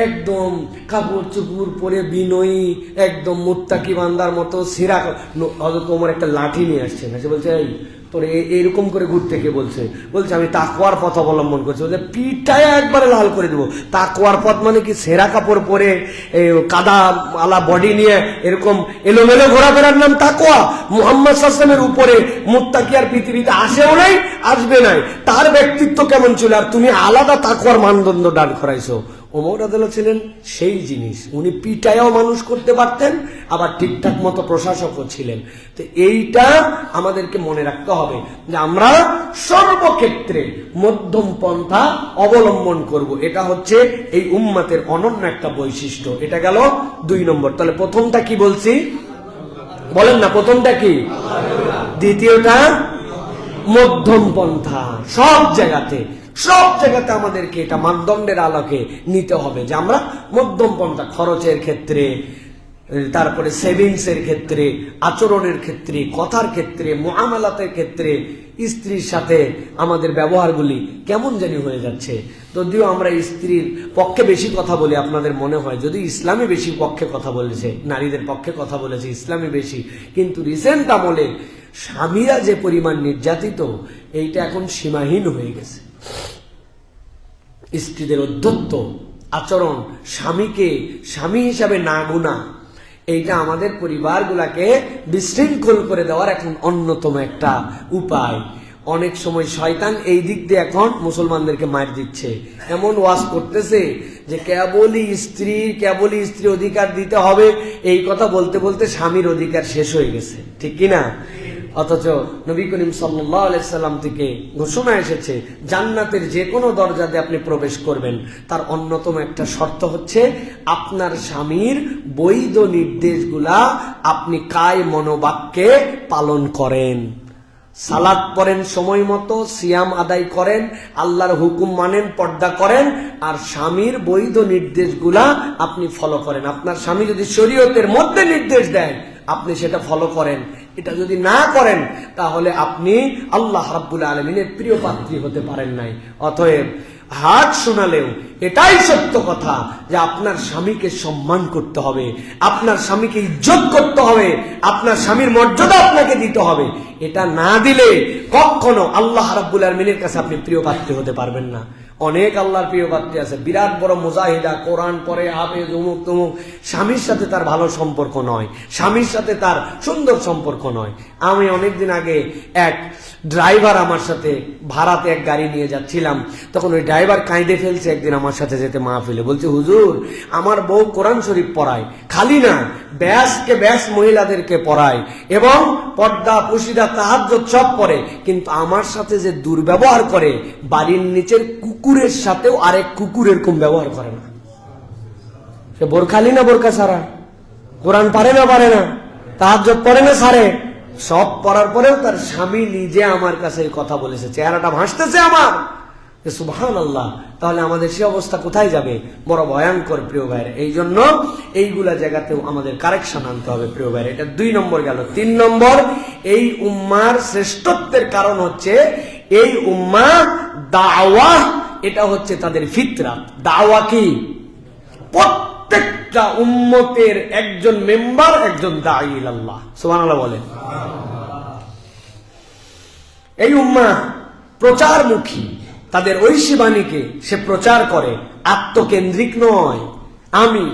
একদম কাপড় চুপুর পরে বিনয়ী, একদম মুত্তাকি বান্দার মতো সিরা। হযরত ওমর একটা লাঠি নিয়ে আসছেন, এসে বলছে, এই তোর এরকম করে ঘুরতে কে বলছে? বলছে আমি তাকওয়ার পথ অবলম্বন করছি। বলছে পিঠটায় একবারে লাল করে দেবো। তাকওয়ার পথ মানে কি? সেরা কাপড় পরে কাদা আলা বডি নিয়ে এরকম এলোমেলো ঘোরাফেরার নাম তাকওয়া? মুহাম্মদ সাল্লাল্লাহু আলাইহি ওয়াসাল্লামের উপরে মুত্তাকি আর পৃথিবীতে আসেও নাই, আসবে নাই। তার ব্যক্তিত্ব কেমন ছিল, আর তুমি আলাদা তাকওয়ার মানদণ্ড দাঁড় করাইছো। ওমর রাদিয়াল্লাহু ছিলেন সেই জিনিস। উনি পিটায়ও মানুষ করতে পারতেন, আবার ঠিকঠাক মতো প্রশাসকও ছিলেন। তো এইটা আমাদেরকে মনে রাখতে হবে যে আমরা সর্বক্ষেত্রে মধ্যম পন্থা অবলম্বন করব। এটা হচ্ছে এই উম্মতের অনন্য একটা বৈশিষ্ট্য। এটা গেল 2 নম্বর। তাহলে প্রথমটা কি বলছি বলেন না? প্রথমটা কি? দ্বিতীয়টা মধ্যম পন্থা। সব জায়গাতে আমাদেরকে এটা মানদণ্ডের আলোকে নিতে হবে যে আমরা মধ্যম পন্থা। খরচের ক্ষেত্রে, তারপরে সেভিংস এর ক্ষেত্রে, আচরণের ক্ষেত্রে, কথার ক্ষেত্রে, মুআমালাতের ক্ষেত্রে, স্ত্রীর সাথে আমাদের ব্যবহারগুলি কেমন জানি হয়ে যাচ্ছে। যদিও আমরা স্ত্রীর পক্ষে বেশি কথা বলি, আপনাদের মনে হয় যদি ইসলামে বেশি পক্ষে কথা বলেছে, নারীদের পক্ষে কথা বলেছে ইসলামে বেশি, কিন্তু রিসেন্ট আমলে স্বামীরা যে পরিমাণ নির্যাতিত, এইটা এখন সীমাহীন হয়ে গেছে। স্ত্রীদের অধ্যত্ত আচরণ, স্বামীকে স্বামী হিসাবে না গুণা, এইটা আমাদের পরিবারগুলাকে বিশৃঙ্খল করে দেওয়ার এখন অন্যতম একটা উপায়। অনেক সময় শয়তান এই দিক দিয়ে এখন মুসলমানদেরকে মার দিচ্ছে, এমন ওয়াজ করতেছে যে কেবলই স্ত্রী অধিকার দিতে হবে, এই কথা বলতে বলতে স্বামীর অধিকার শেষ হয়ে গেছে, ঠিক কিনা? অথচ নবী করিম সাল্লাল্লাহু আলাইহি সাল্লাম থেকে ঘোষণা এসেছে জান্নাতের যে কোনো দরজাতে আপনি প্রবেশ করবেন, তার অন্যতম একটা শর্ত হচ্ছে আপনার স্বামীর বৈধ নির্দেশগুলা আপনি কায় মনোবাক্যে পালন করেন। সালাত পড়েন সময় মতো, সিয়াম আদায় করেন, আল্লাহর হুকুম মানেন, পর্দা করেন, আর স্বামীর বৈধ নির্দেশগুলা আপনি ফলো করেন। আপনার স্বামী যদি শরীয়তের মধ্যে নির্দেশ দেয় আপনি সেটা ফলো করেন, এটা যদি না করেন তাহলে আপনি আল্লাহ রাব্বুল আলামিনের প্রিয় পাত্রী হতে পারেন নাই। অতএব হাত শোনালেও এটাই সত্য কথা যে আপনার স্বামীকে সম্মান করতে হবে, আপনার স্বামীকে ইজ্জত করতে হবে, আপনার স্বামীর মর্যাদা আপনাকে দিতে হবে। এটা না দিলে কখনো আল্লাহ রাব্বুল আলামিনের কাছে আপনি প্রিয় পাত্রী হতে পারবেন না। অনেক আল্লাহর প্রিয় পাত্রী আছে, বিরাট বড় মুজাহিদা, কোরআন পড়ে, হাফেজ, অমুক তমুক, স্বামীর সাথে তার ভালো সম্পর্ক নয়, স্বামীর সাথে তার সুন্দর সম্পর্ক নয়। আমি অনেকদিন আগে এক ড্রাইভার আমার সাথে ভাড়াতে এক গাড়ি নিয়ে যাচ্ছিলাম, তখন ওই ড্রাইভার কাঁদে ফেলছে একদিন আমার সাথে যেতে মাহফিলে, বলছে হুজুর আমার বউ কোরআন শরীফ পড়ায়, খালি না ব্যাস মহিলাদেরকে পড়ায় এবং পর্দা পুশিদা তাহাজ্জুদ সব পড়ে, কিন্তু আমার সাথে যে দুর্ব্যবহার করে, বাড়ির নিচের কুকুরের সাথেও আরেক কুকুর এরকম ব্যবহার করে না। সে বোরখালি না বোরকা ছাড়া, কোরআন পারে না, তাহাজ্জুদ পড়ে না ছাড়ে, সব পড়ার পরেও তার স্বামী নিজে আমার কাছে এই কথা বলেছে, চেহারাটা ভাসতেছে আমার। সুবহানাল্লাহ। তাহলে আমাদের সে অবস্থা কোথায় যাবে? বড় ভয়ঙ্কর প্রিয় ভাইয়ের। এই জন্য এইগুলা জায়গাতেও আমাদের কারেকশন আনতে হবে প্রিয় ভাইয়ের। এটা 2 নম্বর গেল। 3 নম্বর, এই উম্মার শ্রেষ্ঠত্বের কারণ হচ্ছে এই উম্মা দাওয়া, এটা হচ্ছে তাদের ফিতরাত। দাওয়া কি? প্রত্যেকটা উম্মতের একজন মেম্বার একজন দাঈ ইলাল্লাহ। সুবহানাল্লাহ বলেন। এই উম্মাহ প্রচারমুখী, তাদের ঐশী বাণীকে সে প্রচার করে, আত্মকেন্দ্রিক নয়। আমি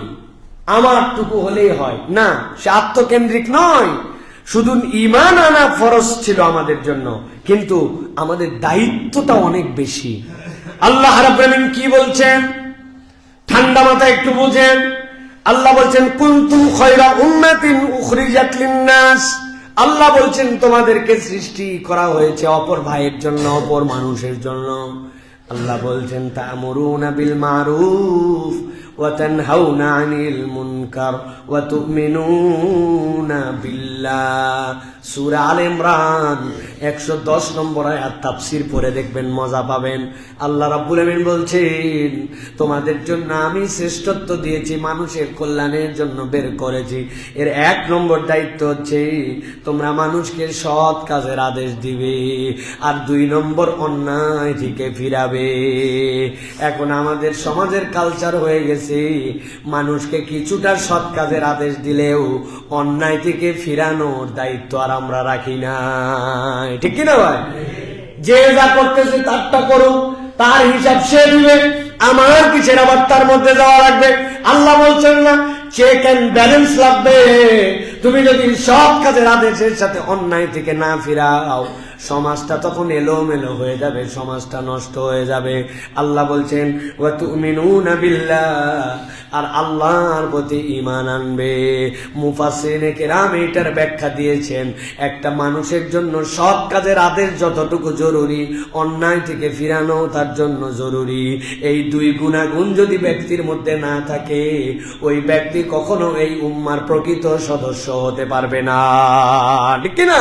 আমারটুকু হলেই হয় না, সে আত্মকেন্দ্রিক নয়। শুধু ঈমান আনা ফরজ ছিল আমাদের জন্য, কিন্তু আমাদের দায়িত্বটা অনেক বেশি। আল্লাহ রাব্বুল আলামিন কি বলছেন? ঠান্ডা মাথায় একটু বুঝেন। আল্লাহ বলছেন কুনতুম খায়রা উম্মাতিন উখরিজাত লিন-নাস। আল্লাহ বলছেন তোমাদেরকে সৃষ্টি করা হয়েছে অপর ভাইয়ের জন্য, অপর মানুষের জন্য। আল্লাহ বলছেন তা'মুরুনা বিল মারুফ ওয়া তানহাউনা আনিল মুনকার ওয়া তু'মিনুনা বিল্লাহ। সূরা আলে ইমরান 110 নম্বর আয়াত তাফসীর পড়ে দেখবেন, মজা পাবেন। আল্লাহ রাব্বুল আলামিন বলছেন তোমাদের জন্য আমি শ্রেষ্ঠত্ব দিয়েছি, মানুষের কল্যাণের জন্য বের করেছি। এর 1 নম্বর দায়িত্ব হচ্ছে তোমরা মানুষকে সৎ কাজের আদেশ দিবে, আর 2 নম্বর অন্যায় থেকে ফিরাবে। এখন আমাদের সমাজের কালচার হয়ে গেছে মানুষকে কিছুটা সৎ কাজের আদেশ দিলেও অন্যায় থেকে ফিরানোর দায়িত্ব আর আমরা রাখি না, ঠিক কিনা ভাই? যে যা করতেছে তারটা করুক, তার হিসাব সে দিবে, আমার কিসের আবার তার মধ্যে যাওয়া লাগবে? আল্লাহ বলছেন না চেক এন্ড ব্যালেন্স লাগবে? তুমি যদি সৎ কাজের আদেশের সাথে অন্যায় থেকে না ফিরাও, সমাজটা তখন এলোমেলো হয়ে যাবে, সমাজটা নষ্ট হয়ে যাবে। আল্লাহ বলছেন ওয়া তু'মিনুনা বিল্লাহ, আর আল্লাহর প্রতি ঈমান আনবে। মুফাসসিরিনে কেরাম এটার ব্যাখ্যা দিয়েছেন, একটা মানুষের জন্য সৎ কাজের আদেশ যতটুকু জরুরি, অন্যায় থেকে ফিরানো তার জন্য জরুরি। এই 2 গুণাগুণ যদি ব্যক্তির মধ্যে না থাকে, ওই ব্যক্তি কখনো এই উম্মার প্রকৃত সদস্য হতে পারবে না, ঠিক কিনা?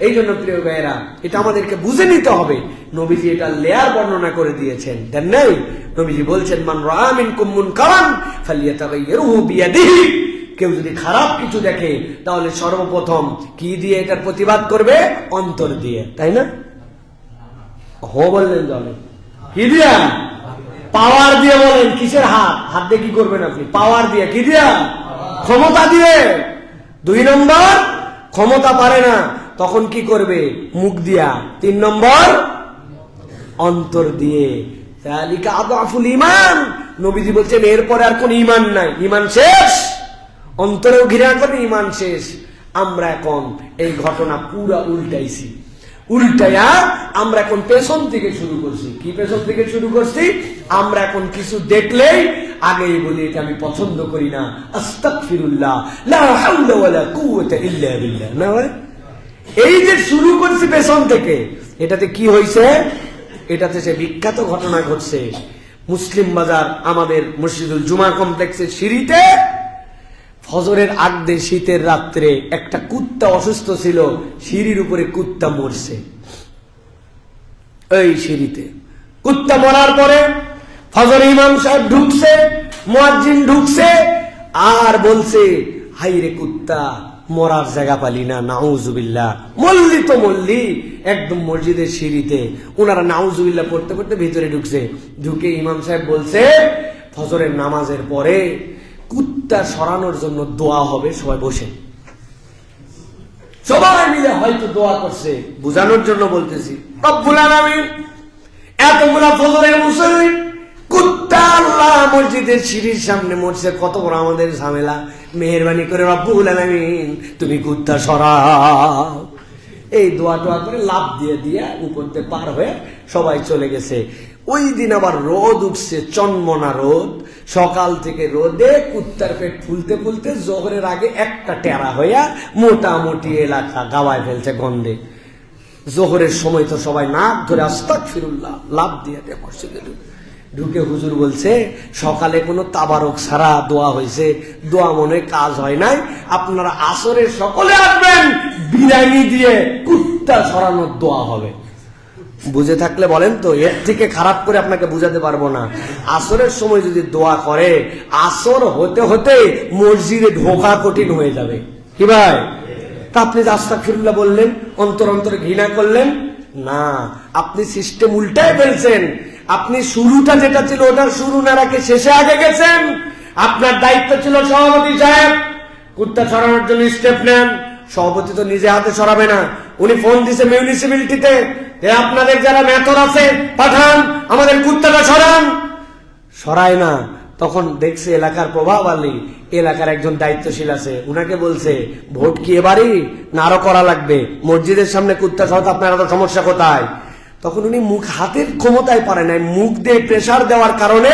এই জন্য প্রিয় ভাইয়েরা, এটা আমাদেরকে বুঝে নিতে হবে। নবীজি এটা লেয়ার বর্ণনা করে দিয়েছেন, দেন নাই? নবীজি বলছেন মান রাআ মিনকুম মুনকারান ফালইয়াতাগাইয়িরহু বিয়াদিহি। কেউ যদি খারাপ কিছু দেখে তাহলে সর্বপ্রথম কি দিয়ে এটার প্রতিবাদ করবে? অন্তর দিয়ে, তাই না? বললেন জলে কি দিয়া? পাওয়ার দিয়ে বলেন। কিসের হাত? হাত দিয়ে কি করবেন আপনি? পাওয়ার দিয়ে। কি দিয়া? ক্ষমতা দিয়ে। 2 নম্বর, ক্ষমতা পারে না তখন কি করবে? মুখ দিয়া। 3 নম্বর, অন্তর দিয়ে। যালিকা আযআফুল ঈমান। নবীজি বলছেন এরপরে আর কোন ঈমান নাই, ঈমান শেষ। অন্তরেও ঘৃণা করে, ঈমান শেষ। আমরা এখন এই ঘটনা পুরা উল্টাইছি। উল্টায়া আমরা এখন পেছন থেকে শুরু করছি। কি পেছন থেকে শুরু করছি? আমরা এখন কিছু দেখলেই আগেই বলি এটা আমি পছন্দ করি না, আস্তাগফিরুল্লাহ, লা হাওলা ওয়ালা কুওয়াতা ইল্লা বিল্লাহ। না ভাই, এই যে শুরু করছি পেছন থেকে, এটাতে কি হয়েছে? এটাতে সে বিখ্যাত ঘটনা ঘটছে। মুসলিম বাজার আমাদের মসজিদুল জুমা কমপ্লেক্সের সিঁড়িতে ফজরের আগদে শীতের রাত্রে একটা কুত্তা অসুস্থ ছিল, সিঁড়ির উপরে কুত্তা মরছে। এই সিঁড়িতে কুত্তা মরার পরে ফজর ইমাম সাহেব ঢুকছে, মুয়াজ্জিন ঢুকছে আর বলছে, হাই রে কুত্তা, মরার জায়গা পালি না, নাউজুবিল্লাহ, মল্লি তো মল্লি একদম মসজিদের সিঁড়িতে। ওনারা নাউজুবিল্লাহ পড়তে পড়তে ভিতরে ঢুকছে। ঢুকে ইমাম সাহেব বলছে, ফজরের নামাজের পরে কুত্তা সরানোর জন্য দোয়া হবে, সবাই বসে। সবাই মিলে হয়তো দোয়া করছে, বোঝানোর জন্য বলতেছি। রব্বুল আলামিন এতগুলা ফজরের মুসল্লি, কুত্তা আল্লাহ মসজিদের সিঁড়ির সামনে মরছে, কত বড় আমাদের ঝামেলা। মেহেরবানি করে রব্বুল আলামিন তুমি কুত্তা সরাও। এই দোয়া টোয়া করে লাভ দিয়ে দিয়ে উপরতে পার হয়ে সবাই চলে গেছে। ওই দিন আবার রোদ উঠছে, চনমনা রোদ। সকাল থেকে রোদে কুত্তার পেট ফুলতে ফুলতে জোহরের আগে একটা টেরা হইয়া মোটামুটি এলাকা গাওয়ায় ফেলছে গন্ধে। জোহরের সময় তো সবাই নাক ধরে আস্তাগফিরুল্লাহ লাভ দিয়ে মসজিদে ঢুকে হুজুর বলছে, সকালে কোনো তাবারক ছাড়া দোয়া হয়েছে, দোয়া মনে কাজ হয় নাই, আপনারা আসরের সকলে আসবেন, বিরিয়ানি দিয়ে কুত্তা সরানোর দোয়া হবে। বুঝে থাকলে বলেন তো, এর থেকে খারাপ করে আপনাকে বুঝাতে পারবো না। আসরের সময় যদি দোয়া করে, আসর হতে হতে মসজিদে ঢোকা কঠিন হয়ে যাবে। কি ভাই? তা আপনি আস্তাগফিরুল্লাহ বললেন, অন্তর অন্তরে ঘৃণা করলেন না, আপনি সিস্টেম উল্টায় ফেলছেন। আপনি শুরুটা যেটা ছিল ওটার শুরু না রাখে শেষে আগে গেছেন। আপনার দায়িত্ব ছিল সভাপতি সাহেব কুত্তা সরানোর জন্য স্টেপ নেন। সভাপতি তো নিজে হাতে সরাবে না, উনি ফোন দিছে মিউনিসিপ্যালিটিতে, আপনাদের যারা মেথর আছে পাঠান, আমাদের কুত্তাটা সরান। সরায় না। তখন দেখছে এলাকার প্রভাবশালী, এলাকার একজন দায়িত্বশীল আছে, উনাকে বলছে, ভোট কি এবারই না আরো করা লাগবে? মসজিদের সামনে কুত্তা সরাতে আপনার এত সমস্যা কোথায়? তখন উনি মুখ হাতের ক্ষমতায় পারে নাই, মুখ দিয়ে প্রেসার দেওয়ার কারণে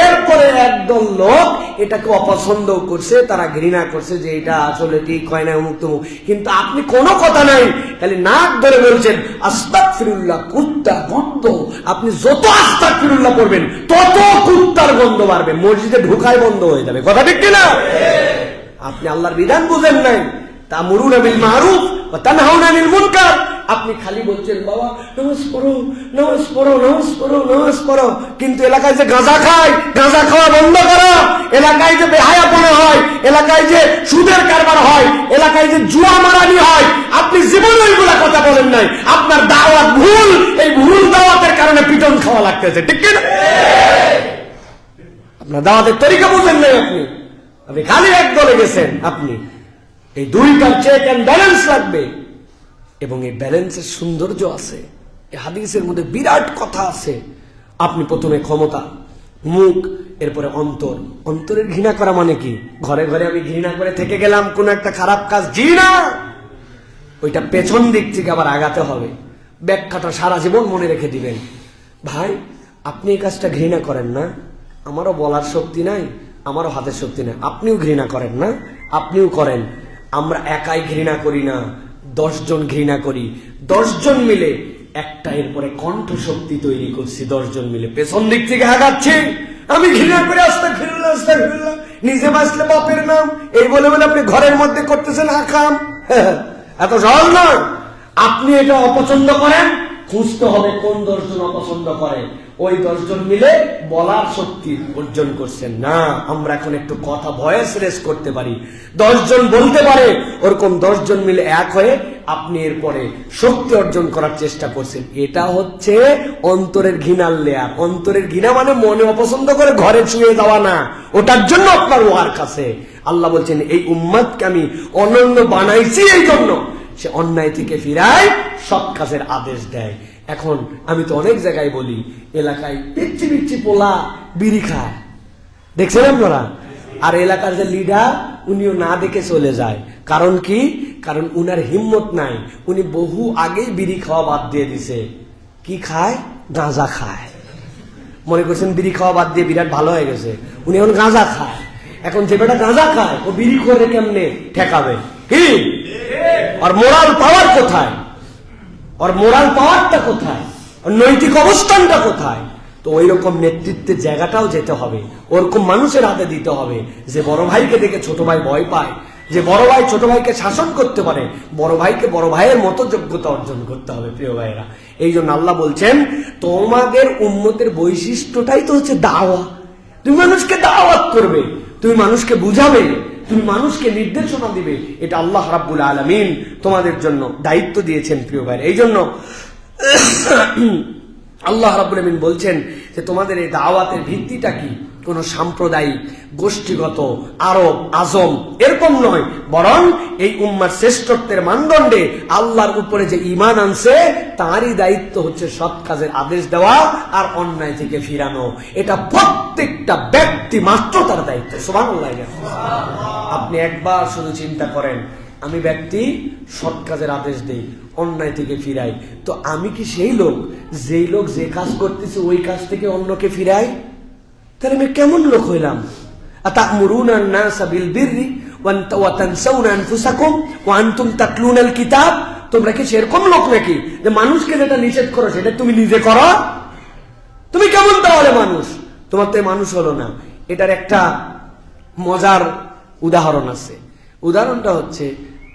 এরপরে একদম লোক এটাকে অপছন্দ করছে, তারা ঘৃণা করছে যে এটা আসলে ঠিক হয় না, অমুক তমুক। কিন্তু আপনি কোনো কথা নাই, খালি নাক ধরে বলছেন আস্তাগফিরুল্লাহ, কুত্তা গন্ধ। আপনি যত আস্তাগফিরুল্লাহ করবেন তত কুত্তার গন্ধ বাড়বে, মসজিদে ঢুকায় বন্ধ হয়ে যাবে। কথা ঠিক কিনা? আপনি আল্লাহর বিধান বুঝেন নাই। তা'মুরুনা বিল মারুফ ওয়া তানহাউনা আনিল মুনকার। আপনি খালি বলছেন বাবা নামাজ পড়ো, নামাজ পড়ো, নামাজ পড়ো, নামাজ পড়ো, কিন্তু এলাকায় যে গাঁজা খায়, গাঁজা খাওয়া বন্ধ করো। এলাকায় যে বেহায়াপনা হয়, এলাকায় যে সুদের কারবার হয়, এলাকায় যে জুয়া মারানি হয়, আপনি জীবনে ওইগুলা কথা বলেন নাই। আপনার দাওয়াত ভুল, এই ভুল দাওয়াতের কারণে পিটন খাওয়া লাগতেছে। ঠিক কিনা? আপনার দাওয়াতের তরিকা বুঝেন নাই। আপনি খালি এক দলে গেছেন। আপনি এই দুইটার চেক এন্ড ব্যালেন্স লাগবে, এবং এই ব্যালেন্সের সৌন্দর্য আছে। এই হাদিসের মধ্যে বিরাট কথা আছে। আপনি প্রথমে ক্ষমতা, মুখ, এরপরে অন্তর। অন্তরের ঘৃণা করা মানে কি? ঘরে ঘরে আমি ঘৃণা করে থেকে গেলাম কোন একটা খারাপ কাজ, জি না, ওইটা পেছন দিক থেকে আবার আগাতে হবে। ব্যাখ্যাটা সারা জীবন মনে রেখে দিবেন। ভাই আপনি এই কাজটা ঘৃণা করেন না, আমারও বলার শক্তি নাই, আমারও হাতের শক্তি নাই, আপনিও ঘৃণা করেন না, আপনিও করেন। আমরা একাই ঘৃণা করি না, 10 জন ঘৃণা করি। 10 জন মিলে একটা এরপরে কণ্ঠ শক্তি তৈরি করছি। 10 জন মিলে পেছন দিক থেকে আগাচ্ছি। আমি ঘৃণা করে আস্তাগফিরুল্লাহ, আস্তাগফিরুল্লাহ, নিজে বাঁচলে বাপের নাম, এই বলে বলে আপনি ঘরের মধ্যে করতেছেন হাকাম। এত সহজ নয়। আপনি এটা অপছন্দ করেন, খুঁজতে হবে কোন 10 জন অপছন্দ করে। ওই 10 জন মিলে বলার শক্তি অর্জন করছেন না। আমরা এখন একটু কথা ভয়েস রেস করতে পারি, 10 জন বলতে পারে, ওরকম 10 জন মিলে এক হয়ে আপনি এরপরে শক্তি অর্জন করার চেষ্টা করছেন। এটা হচ্ছে অন্তরের ঘৃণার লেয়ার। অন্তরের ঘৃণা মানে মনে অপছন্দ করে ঘরে ছুঁয়ে যাওয়া না, ওটার জন্য আপনার ওয়ার কাছে আল্লাহ বলছেন এই উম্মতকে আমি অনন্য বানাইছি, এই জন্য সে অন্যায় থেকে ফিরায়, সৎ কাজের আদেশ দেয়। এখন আমি তো অনেক জায়গায় বলি, এলাকায় পিচ্ছি পিচ্ছি পোলা বিড়ি খায়, দেখছেন আপনারা? আর এলাকার যে লিডার উনিও না দেখে চলে যায়। কারণ কি? কারণ উনার হিম্মত নাই, উনি বহু আগেই বিড়ি খাওয়া বাদ দিয়ে দিছে। কি খায়? গাঁজা খায়। মনে করছেন বিড়ি খাওয়া বাদ দিয়ে বিরাট ভালো হয়ে গেছে, উনি এখন গাঁজা খায়। এখন যে বেটা গাঁজা খায় ও বিড়ি করে কেমনে ঠেকাবে? কি আর মোরাল পাওয়ার কোথায়? আর মোরাল পাওয়ারটা কোথায়? নৈতিক অবস্থানটা কোথায়? তো ওই রকম নেতৃত্বের জায়গাটাও যেতে হবে, ওরকম মানুষের হাতে দিতে হবে যে বড় ভাইকে দেখে ছোট ভাই ভয় পায়, যে বড় ভাই ছোট ভাইকে শাসন করতে পারে, বড় ভাইকে বড় ভাইয়ের মতো যোগ্যতা অর্জন করতে হবে। প্রিয় ভাইয়েরা, এই জন্য আল্লাহ বলছেন তোমাদের উম্মতের বৈশিষ্ট্যটাই তো হচ্ছে দাওয়া। তুমি মানুষকে দাওয়াত করবে, তুমি মানুষকে বুঝাবে, তুমি মানুষকে নির্দেশনা দিবে। এটা আল্লাহ রাব্বুল আলামিন তোমাদের জন্য দায়িত্ব দিয়েছেন। প্রিয় ভাইয়েরা, এই জন্য আল্লাহ রাব্বুল আলামিন বলছেন যে তোমাদের এই দাওয়াতের ভিত্তিটা কি? কোন সাম্প্রদায়িক, গোষ্ঠীগত, আরব, আজম এরকম নয়, বরং এই উম্মার শ্রেষ্ঠত্বের মানদণ্ডে আল্লাহর উপরে যে ঈমান আনছে তারই দায়িত্ব হচ্ছে সৎ কাজের আদেশ দেওয়া আর অন্যায় থেকে ফিরানো। এটা প্রত্যেকটা ব্যক্তি মাত্র তার দায়িত্ব। সুবহানাল্লাহ। আপনি একবার শুধু চিন্তা করেন, আমি ব্যক্তি সৎ কাজের আদেশ দেই, অন্যায় থেকে ফিরাই, তো আমি কি সেই লোক যেই লোক যে কাজ করতেছে ওই কাজ থেকে অন্যকে ফিরাই? তাহলে আমি কেমন লোক হইলাম? আতা'মুরুনা আন-নাসা বিল বিররি ওয়া তানসাউনা আনফুসাকুম ওয়া আনতুম তাতলুনাল কিতাব। তোমরা কি সেরকম লোক নাকি যে মানুষকে যেটা নিষেধ করো সেটা তুমি নিজে করো? তুমি কেমন তাহলে মানুষ? তোমার তো মানুষ হলো না। এটার একটা মজার উদাহরণ আছে। উদাহরণটা হচ্ছে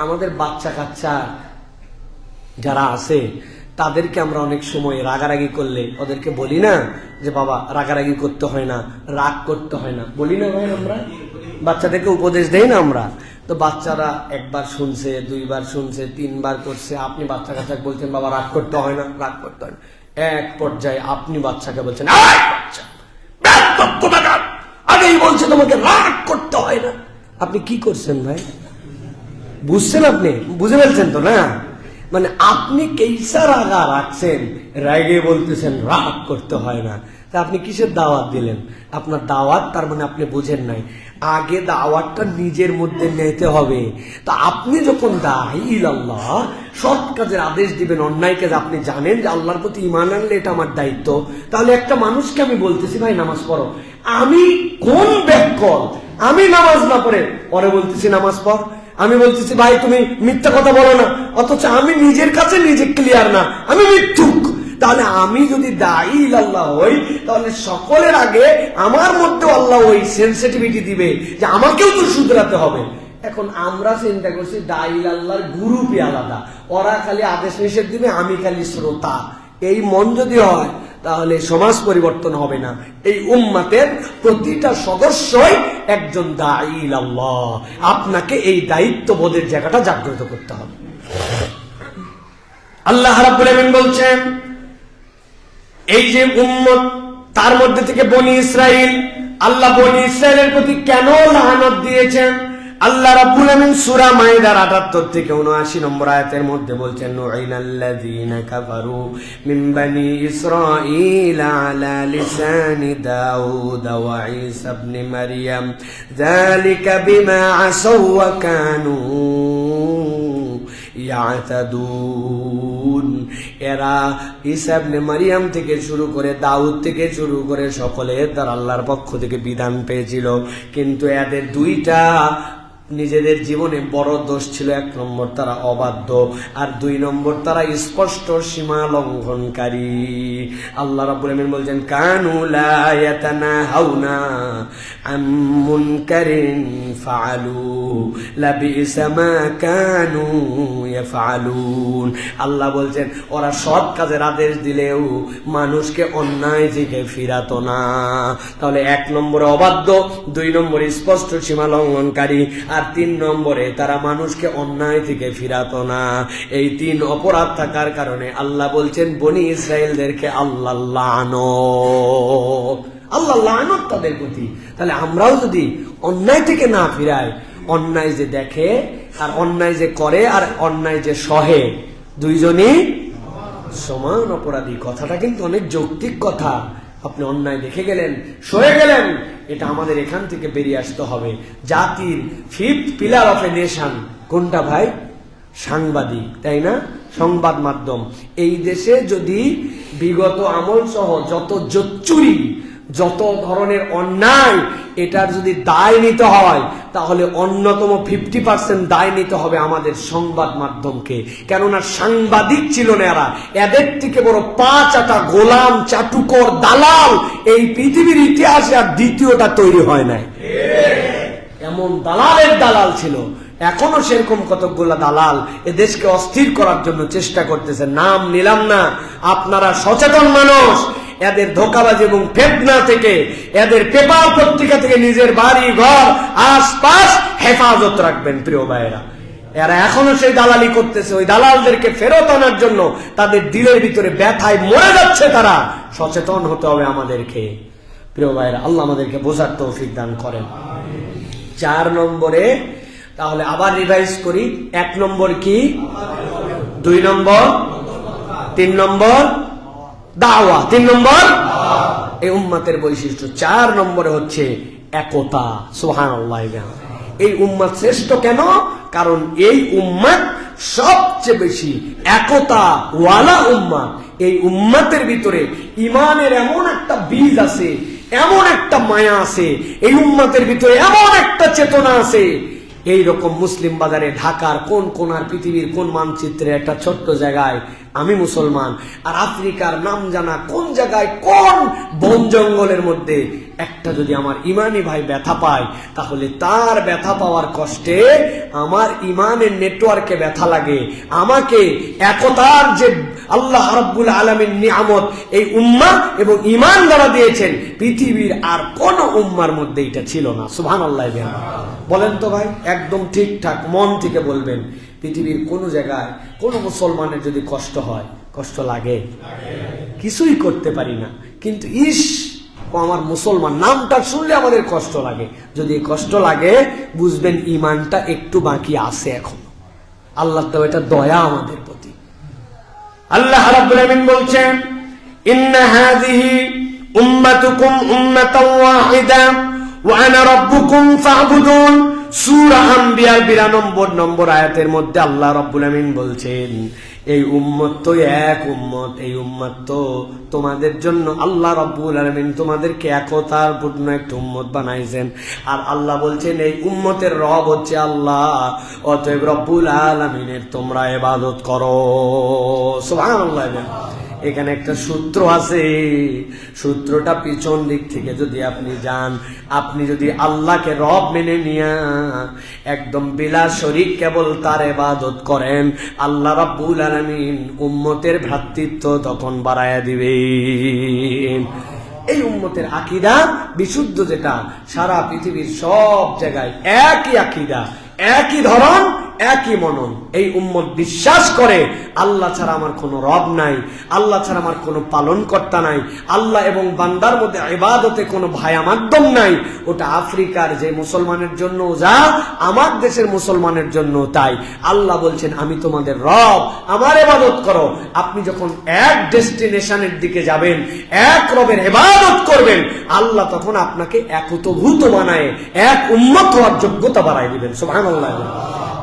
আমাদের বাচ্চা কাচ্চা যারা আছে তাদেরকে আমরা অনেক সময় রাগারাগি করলে ওদেরকে বলি না যে বাবা রাগারাগি করতে হয় না, রাগ করতে হয় না, বলি না ভাই? আমরা বাচ্চাদেরকে উপদেশ দেই না আমরা? তো বাচ্চারা একবার শুনছে, দুইবার শুনছে, তিনবার করছে, আপনি বাচ্চা কাচ্চাকে বলছেন বাবা রাগ করতে হয় না, রাগ করতে হয় না। এক পর্যায়ে আপনি বাচ্চাকে বলছেন আগেই বলছে তোমাকে রাগ করতে হয় না। আপনি কি করছেন ভাই? বুঝছেন? আপনি বুঝে ফেলছেন তো না? মানে আপনি কেইসা রাগা রাখছেন, রাগে বলতেছেন রাগ করতে হয় না। তা আপনি কিসের দাওয়াত দিলেন? আপনার দাওয়াত তার মানে আপনি বুঝেন নাই। আগে দাওয়াতটা নিজের মধ্যে নিতে হবে। তা আপনি যখন দাঈ ইলাল্লাহ সৎ কাজের আদেশ দিবেন, অন্যায় কাজ আপনি জানেন যে আল্লাহর প্রতি ঈমান আনলে এটা আমার দায়িত্ব, তাহলে একটা মানুষকে আমি বলতেছি ভাই নামাজ পড়ো, আমি কোন ব্যাকল আমি নামাজ না পড়ে পরে বলতেছি নামাজ পড়, আমি বলতেছি ভাই তুমি মিথ্যা কথা বলো না, অথচ আমি নিজের কাছে নিজে ক্লিয়ার না, আমি মিথ্যুক। তাহলে আমি যদি দাঈ ইলাল্লাহ হই তাহলে সকলের আগে আমার মধ্যে আল্লাহ ওই সেনসিটিভিটি দিবে যে আমাকেও তো শুধরাতে হবে। এখন আমরা চিন্তা করছি দাঈ ইলাল্লাহর গ্রুপই আলাদা, ওরা খালি আদেশ নিষেধ দিবে, আমি খালি শ্রোতা। এই মন যদি হয় তাহলে সমাজ পরিবর্তন হবে না। এই উম্মাতের প্রতিটা সদস্যই একজন দাঈ ইলাল্লাহ। আপনাকে এই দায়িত্ববোধের জায়গাটা জাগ্রত করতে হবে। আল্লাহ রাব্বুল আলামিন বলছেন এই যে উম্মত, তার মধ্যে থেকে বনি ইসরাইল, আল্লাহ বনি ইসরাইলের প্রতি কেন লানত দিয়েছেন? আল্লাহ রাব্বুল আলামিন সূরা মাইদার ৭৮ থেকে ৭৯ নম্বর আয়াতের মধ্যে বলছেন নুইনাল্লাযীনা কাফারু মিন বানি ইসরাঈল আলা লিসানি দাউদ ওয়া ঈসা ইবনে মারইয়াম যালিকা বিমা আসাউ ওয়া কানু ইয়াতাদুন। এরা ঈসা ইবনে মারইয়াম থেকে শুরু করে দাউদ থেকে শুরু করে সকলে তার আল্লাহর পক্ষ থেকে বিধান পেয়েছিল, কিন্তু এদের দুইটা নিজেদের জীবনে বড় দোষ ছিল। ১ নম্বর তারা অবাধ্য, আর ২ নম্বর তারা স্পষ্ট সীমা লঙ্ঘনকারী। আল্লাহ রাব্বুল আলামিন বলছেন কানু লা ইয়াতানাহাউনা আন মুনকারিন ফাআলু লাবিসা মা কানু ইয়াফআলুন। আল্লাহ বলছেন ওরা সৎ কাজের আদেশ দিলেও মানুষকে অন্যায় থেকে ফিরাতো না। তাহলে ১ নম্বরে অবাধ্য, ২ নম্বরে স্পষ্ট সীমা লঙ্ঘনকারী, আর ৩ নম্বরে তারা মানুষকে অন্যায় থেকে ফিরাতো না। এই ৩ অপরাধ থাকার কারণে আল্লাহ বলছেন বনি ইসরাইলদেরকে আল্লাহ লানত, আল্লাহ লানত তাদের প্রতি। তাহলে আমরাও যদি অন্যায় থেকে না ফিরাই, অন্যায় যে দেখে আর অন্যায় যে করে আর অন্যায় যে সহে, দুইজনই সমান অপরাধী। কথাটা কিন্তু অনেক যৌক্তিক কথা। আপনি অন্যায় দেখে গেলেন, সরে গেলেন, এটা আমাদের এখান থেকে বেরিয়ে আসতে হবে। জাতির 5th pillar of a nation কোনটা ভাই? সাংবাদিক, তাই না? সংবাদ মাধ্যম। এই দেশে যদি বিগত আমল সহ যত জোচ্চুরি, যত ধরনের অন্যায়, এটার যদি দায় নিতে হয় তাহলে অন্যতম 50% দায় নিতে হবে আমাদের সংবাদ মাধ্যমকে। কেননা সাংবাদিক ছিল না এরা, এদের থেকে বড় পাঁচাটা গোলাম চাটুকর দালাল এই পৃথিবীর ইতিহাসে আর দ্বিতীয়টা তৈরি হয় নাই। এমন দালালের দালাল ছিল। এখনো সেরকম কতগুলা দালাল এ দেশকে অস্থির করার জন্য চেষ্টা করতেছে। নাম নিলাম না, আপনারা সচেতন মানুষ, এদের ধোঁকাবাজি এবং ফেতনা থেকে, এদের পেপার পত্রিকা থেকে নিজের বাড়ি ঘর আশপাশ হেফাজত রাখবেন প্রিয় ভাইয়েরা। এরা এখনো সেই দালালি করতেছে। ওই দালালদেরকে ফেরত আনার জন্য তাদের দিলের ভিতরে ব্যথায় মরে যাচ্ছে তারা। সচেতন হতে হবে আমাদেরকে প্রিয় ভাইয়েরা। আল্লাহ আমাদেরকে বোঝার তৌফিক দান করেন। 4 নম্বরে, তাহলে আবার রিভাইজ করি, 1 নম্বর কি, 2 নম্বর, 3 নম্বর দাওয়া, 3 নম্বর এই উম্মতের বৈশিষ্ট্য। 4 নম্বরে হচ্ছে একতা। সুবহানাল্লাহ। এই উম্মত শ্রেষ্ঠ কেন? কারণ এই উম্মত সবচেয়ে বেশি একতা ওয়ালা উম্মত। এই উম্মতের ভিতরে ইমানের এমন একটা বীজ আছে, এমন একটা মায়া আছে, এই উম্মতের ভিতরে এমন একটা চেতনা আছে। এই রকম মুসলিম বাজারে, ঢাকার কোন কোনার, পৃথিবীর কোন মানচিত্রে একটা ছোট্ট জায়গায় আমি মুসলমান, আর আফ্রিকার নাম জানা কোন জায়গায়, কোন বন জঙ্গলের মধ্যে একটা যদি আমার ইমানি ভাই ব্যথা পায়, তাহলে তার ব্যথা পাওয়ার কষ্টে আমার ইমানের নেটওয়ার্কে ব্যথা লাগে। আমাকে একতার যে আল্লাহ রাব্বুল আলামিন নিয়ামত এই উম্মাহ এবং ইমান দ্বারা দিয়েছেন, পৃথিবীর আর কোন উম্মার মধ্যে এটা ছিল না। সুবহানাল্লাহ। বলেন তো ভাই, একদম ঠিকঠাক মন থেকে বলবেন, পৃথিবীর কোন জায়গায় কোন মুসলমানের যদি কষ্ট হয়, কষ্ট লাগে? কিছুই করতে পারি না, কিন্তু আমার মুসলমান নামটা শুনলে আমাদের কষ্ট লাগে। যদি কষ্ট লাগে, বুঝবেন ইমানটা একটু বাকি আছে এখন। আল্লাহ তো এটা দয়া আমাদের প্রতি। আল্লাহ রাব্বুল আলামিন বলছেন, ইন্না হাযিহি উম্মাতুকুম উম্মাতান ওয়াহিদা ওয়া আনা রাব্বুকুম ফা'বুদুন। সূরা আম্বিয়ার 92 নম্বর আয়াতের মধ্যে আল্লাহ রাব্বুল আমিন বলছেন, এই উম্মত তো এক উম্মত, এই উম্মত তো তোমাদের জন্য আল্লাহ রাব্বুল আলামিন তোমাদেরকে একতার পূর্ণ একটা উম্মত বানাইছেন। আর আল্লাহ বলছেন এই উম্মতের রব হচ্ছে আল্লাহ, অতএব রব্বুল আলামিনের তোমরা ইবাদত করো। সুবহানাল্লাহ। এখানে একটা সূত্র আছে, সূত্রটা পিছন দিক থেকে যদি আপনি যান, আপনি যদি আল্লাহকে রব মেনে নিয়া একদম বিলা শরীক কেবল তার ইবাদত করেন, আল্লাহ রাব্বুল আলামিন উম্মতের ভ্রাতৃত্ব তখন বাড়ায়া দিবেন। এই উম্মতের আকীদা বিশুদ্ধ, যেটা সারা পৃথিবীর সব জায়গায় একই আকীদা, একই ধরন, একই মনন। এই উম্মত বিশ্বাস করে আল্লাহ ছাড়া আমার কোনো রব নাই, আল্লাহ ছাড়া আমার কোনো পালন কর্তা নাই, আল্লাহ এবং বান্দার মধ্যে ইবাদতে কোনো ভায়া মাধ্যম নাই। ওটা আফ্রিকার যে মুসলমানের জন্য যা, আমার দেশের মুসলমানের জন্য তাই। আল্লাহ বলছেন আমি তোমাদের রব, আমার ইবাদত করো। আপনি যখন এক ডেস্টিনেশনের দিকে যাবেন, এক রবের ইবাদত করবেন, আল্লাহ তখন আপনাকে একীভূত বানায়, এক উম্মত হওয়ার যোগ্যতা বাড়ায় দিবেন। সুবহানাল্লাহ।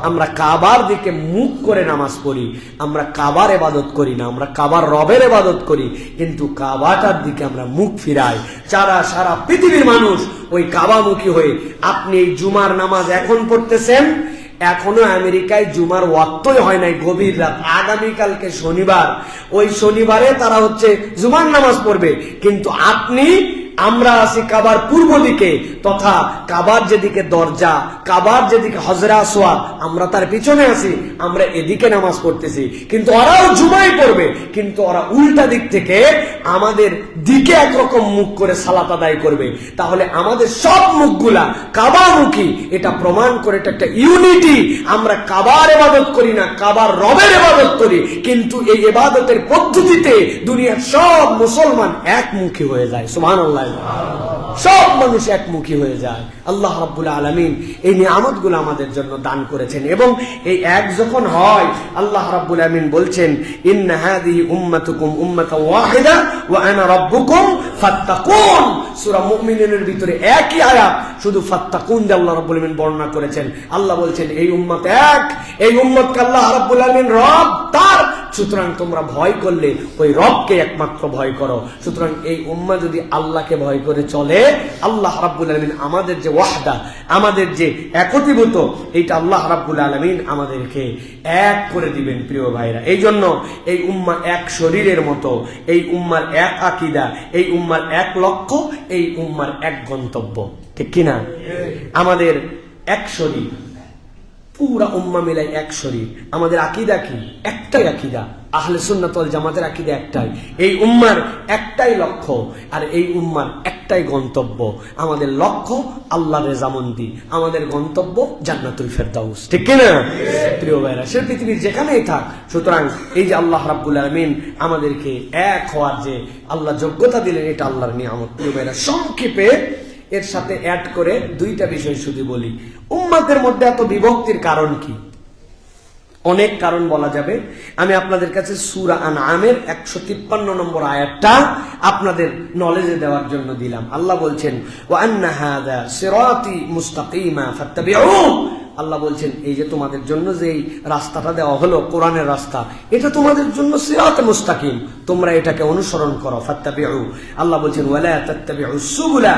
আমরা কাবার দিকে মুখ করে নামাজ পড়ি, আমরা কাবার ইবাদত করি না, আমরা কাবার রবের ইবাদত করি, কিন্তু কাবাটার দিকে আমরা মুখ ফিরাই। সারা পৃথিবীর মানুষ ওই কাবামুখী হয়ে, আপনি এই জুমার নামাজ এখন পড়তেছেন, এখনো আমেরিকায় জুমার ওয়াক্তই হয় নাই, গভীর রাত, আগামীকালকে শনিবার, ওই শনিবারে তারা হচ্ছে জুমার নামাজ পড়বে, কিন্তু আমরা আছি কাবার পূর্ব দিকে, তথা কাবার যেদিকে দরজা, কাবার যেদিকে হজরা আসওয়াদ, আমরা তার পিছনে আছি, আমরা এদিকে নামাজ পড়তেছি, কিন্তু ওরাও জুমাই পড়বে, কিন্তু ওরা উল্টা দিক থেকে আমাদের দিকে একরকম মুখ করে সালাত আদায় করবে। তাহলে আমাদের সব মুখগুলা কাবামুখী, এটা প্রমাণ করে এটা একটা ইউনিটি। আমরা কাবার ইবাদত করি না, কাবার রবের ইবাদত করি, কিন্তু এই ইবাদতের পদ্ধতিতে দুনিয়ার সব মুসলমান একমুখী হয়ে যায়। সুবহানাল্লাহ। সব মানুষ একমুখী হয়ে যায়। আল্লাহ রাব্বুল আলামিন এই নিয়ামতগুলো আমাদের জন্য দান করেছেন, এবং এই এক যখন হয় আল্লাহ রাব্বুল আলামিন বলছেন ইন্না হাযিহি উম্মাতুকুম উম্মাতান ওয়াহিদা ওয়া আনা রাব্বুকুম ফাত্তাকুন। সূরা মুমিনুনের ভিতরে একই আয়াত, শুধু ফাত্তাকুন দিয়ে আল্লাহ রাব্বুল আলামিন বর্ণনা করেছেন। আল্লাহ বলছেন এই উম্মত এক, এই উম্মতকে আল্লাহ রাব্বুল আলামিন রব তার, সুতরাং তোমরা ভয় করলে ওই রবকে একমাত্র ভয় করো। সুতরাং এই উম্মাহ যদি আল্লাহকে ভয় করে চলে, আল্লাহ রাব্বুল আলামিন আমাদের যে ওয়াহদা, আমাদের যে একীভূত, এইটা আল্লাহ রাব্বুল আলামিন আমাদেরকে এক করে দিবেন। প্রিয় ভাইরা, এই জন্য এই উম্মাহ এক শরীরের মতো, এই উম্মার এক আকীদা, এই উম্মার এক লক্ষ্য, এই উম্মার এক গন্তব্য, ঠিক কিনা? আমাদের এক শরীর, পুরা উম্মাহ মিলাই এক শরীর। আমাদের আকীদা কি? একটাই আকীদা, আহলে সুন্নাত ওয়াল জামাতের আকীদা একটাই। এই উম্মার একটাই লক্ষ্য, আর এই উম্মার একটাই গন্তব্য। আমাদের লক্ষ্য আল্লাহর রেজামন্দি, আমাদের গন্তব্য জান্নাতুল ফেরদাউস, ঠিক কিনা? প্রিয় ভাইরা, সে পৃথিবীর যেখানেই থাক, সুতরাং এই যে আল্লাহ রাব্বুল আলামিন আমাদেরকে এক হওয়ার যে আল্লাহ যোগ্যতা দিলেন, এটা আল্লাহর নিয়ামত। প্রিয় ভাইরা, সংক্ষেপে এর সাথে অ্যাড করে দুইটা বিষয় শুধু বলি। উম্মাতের মধ্যে এত বিভক্তির কারণ কি? অনেক কারণ বলা যাবে। আমি আপনাদের কাছে সূরা আনআমের 153 নম্বর আয়াতটা আপনাদের নলেজে দেওয়ার জন্য দিলাম। আল্লাহ বলছেন ওয়া আন্না হাযা সিরাতি মুস্তাকিমা ফাত্তাবিউ। আল্লাহ বলছেন এই যে তোমাদের জন্য যে এই রাস্তাটা দেওয়া হলো, কোরআনের রাস্তা, এটা তোমাদের জন্য সিরাত মুস্তাকিম, তোমরা এটাকে অনুসরণ করো। ফাত্তাবিউ, আল্লাহ বলছেন ওয়ালা তাত্তাবিউস সুবুলা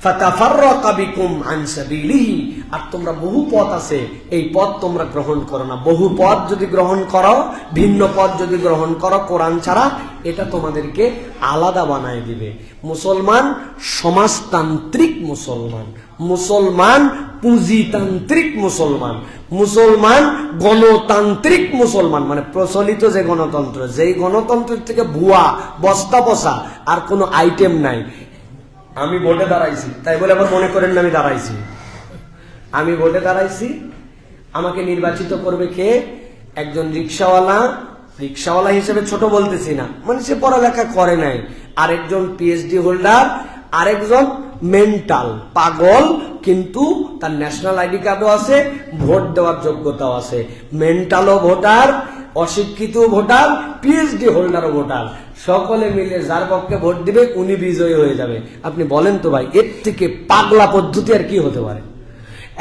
ফাতাফাররাকা বিকুম আন সাবিলিহি। আর তোমরা বহু পথ আছে, এই পথ তোমরা গ্রহণ করো না। বহু পথ যদি গ্রহণ করো, ভিন্ন পথ যদি গ্রহণ করো কোরআন ছাড়া, এটা তোমাদেরকে আলাদা বানায় দিবে। মুসলমান সমাজতান্ত্রিক মুসলমান, মুসলমান পুঁজিতান্ত্রিক মুসলমান, মুসলমান গণতান্ত্রিক মুসলমান, মানে প্রচলিত যে গণতন্ত্র, যেই গণতন্ত্রের থেকে ভুয়া বস্তা বসা আর কোনো আইটেম নাই। আমি ভোটে দাঁড়াইছি তাই বলে আবার মনে করেন না আমি দাঁড়াইছি। আমি ভোটে দাঁড়াইছি, আমাকে নির্বাচিত করবে কে? একজন রিক্সাওয়ালা, রিক্সাওয়ালা হিসেবে ছোট বলতেছি না, মানে সে পড়ালেখা করে নাই, আরেকজন পিএইচডি হোল্ডার, আরেকজন মেন্টাল পাগল, কিন্তু তার ন্যাশনাল আইডি কার্ডও আছে, ভোট দেওয়ার যোগ্যতাও আছে। মেন্টালও ভোটার, অশিক্ষিত ভোটার, পিএইচডি হোল্ডারও ভোটার, সকলে মিলে যার পক্ষে ভোট দিবে উনি বিজয়ী হয়ে যাবে। আপনি বলেন তো ভাই, এর থেকে পাগলা পদ্ধতি আর কি হতে পারে?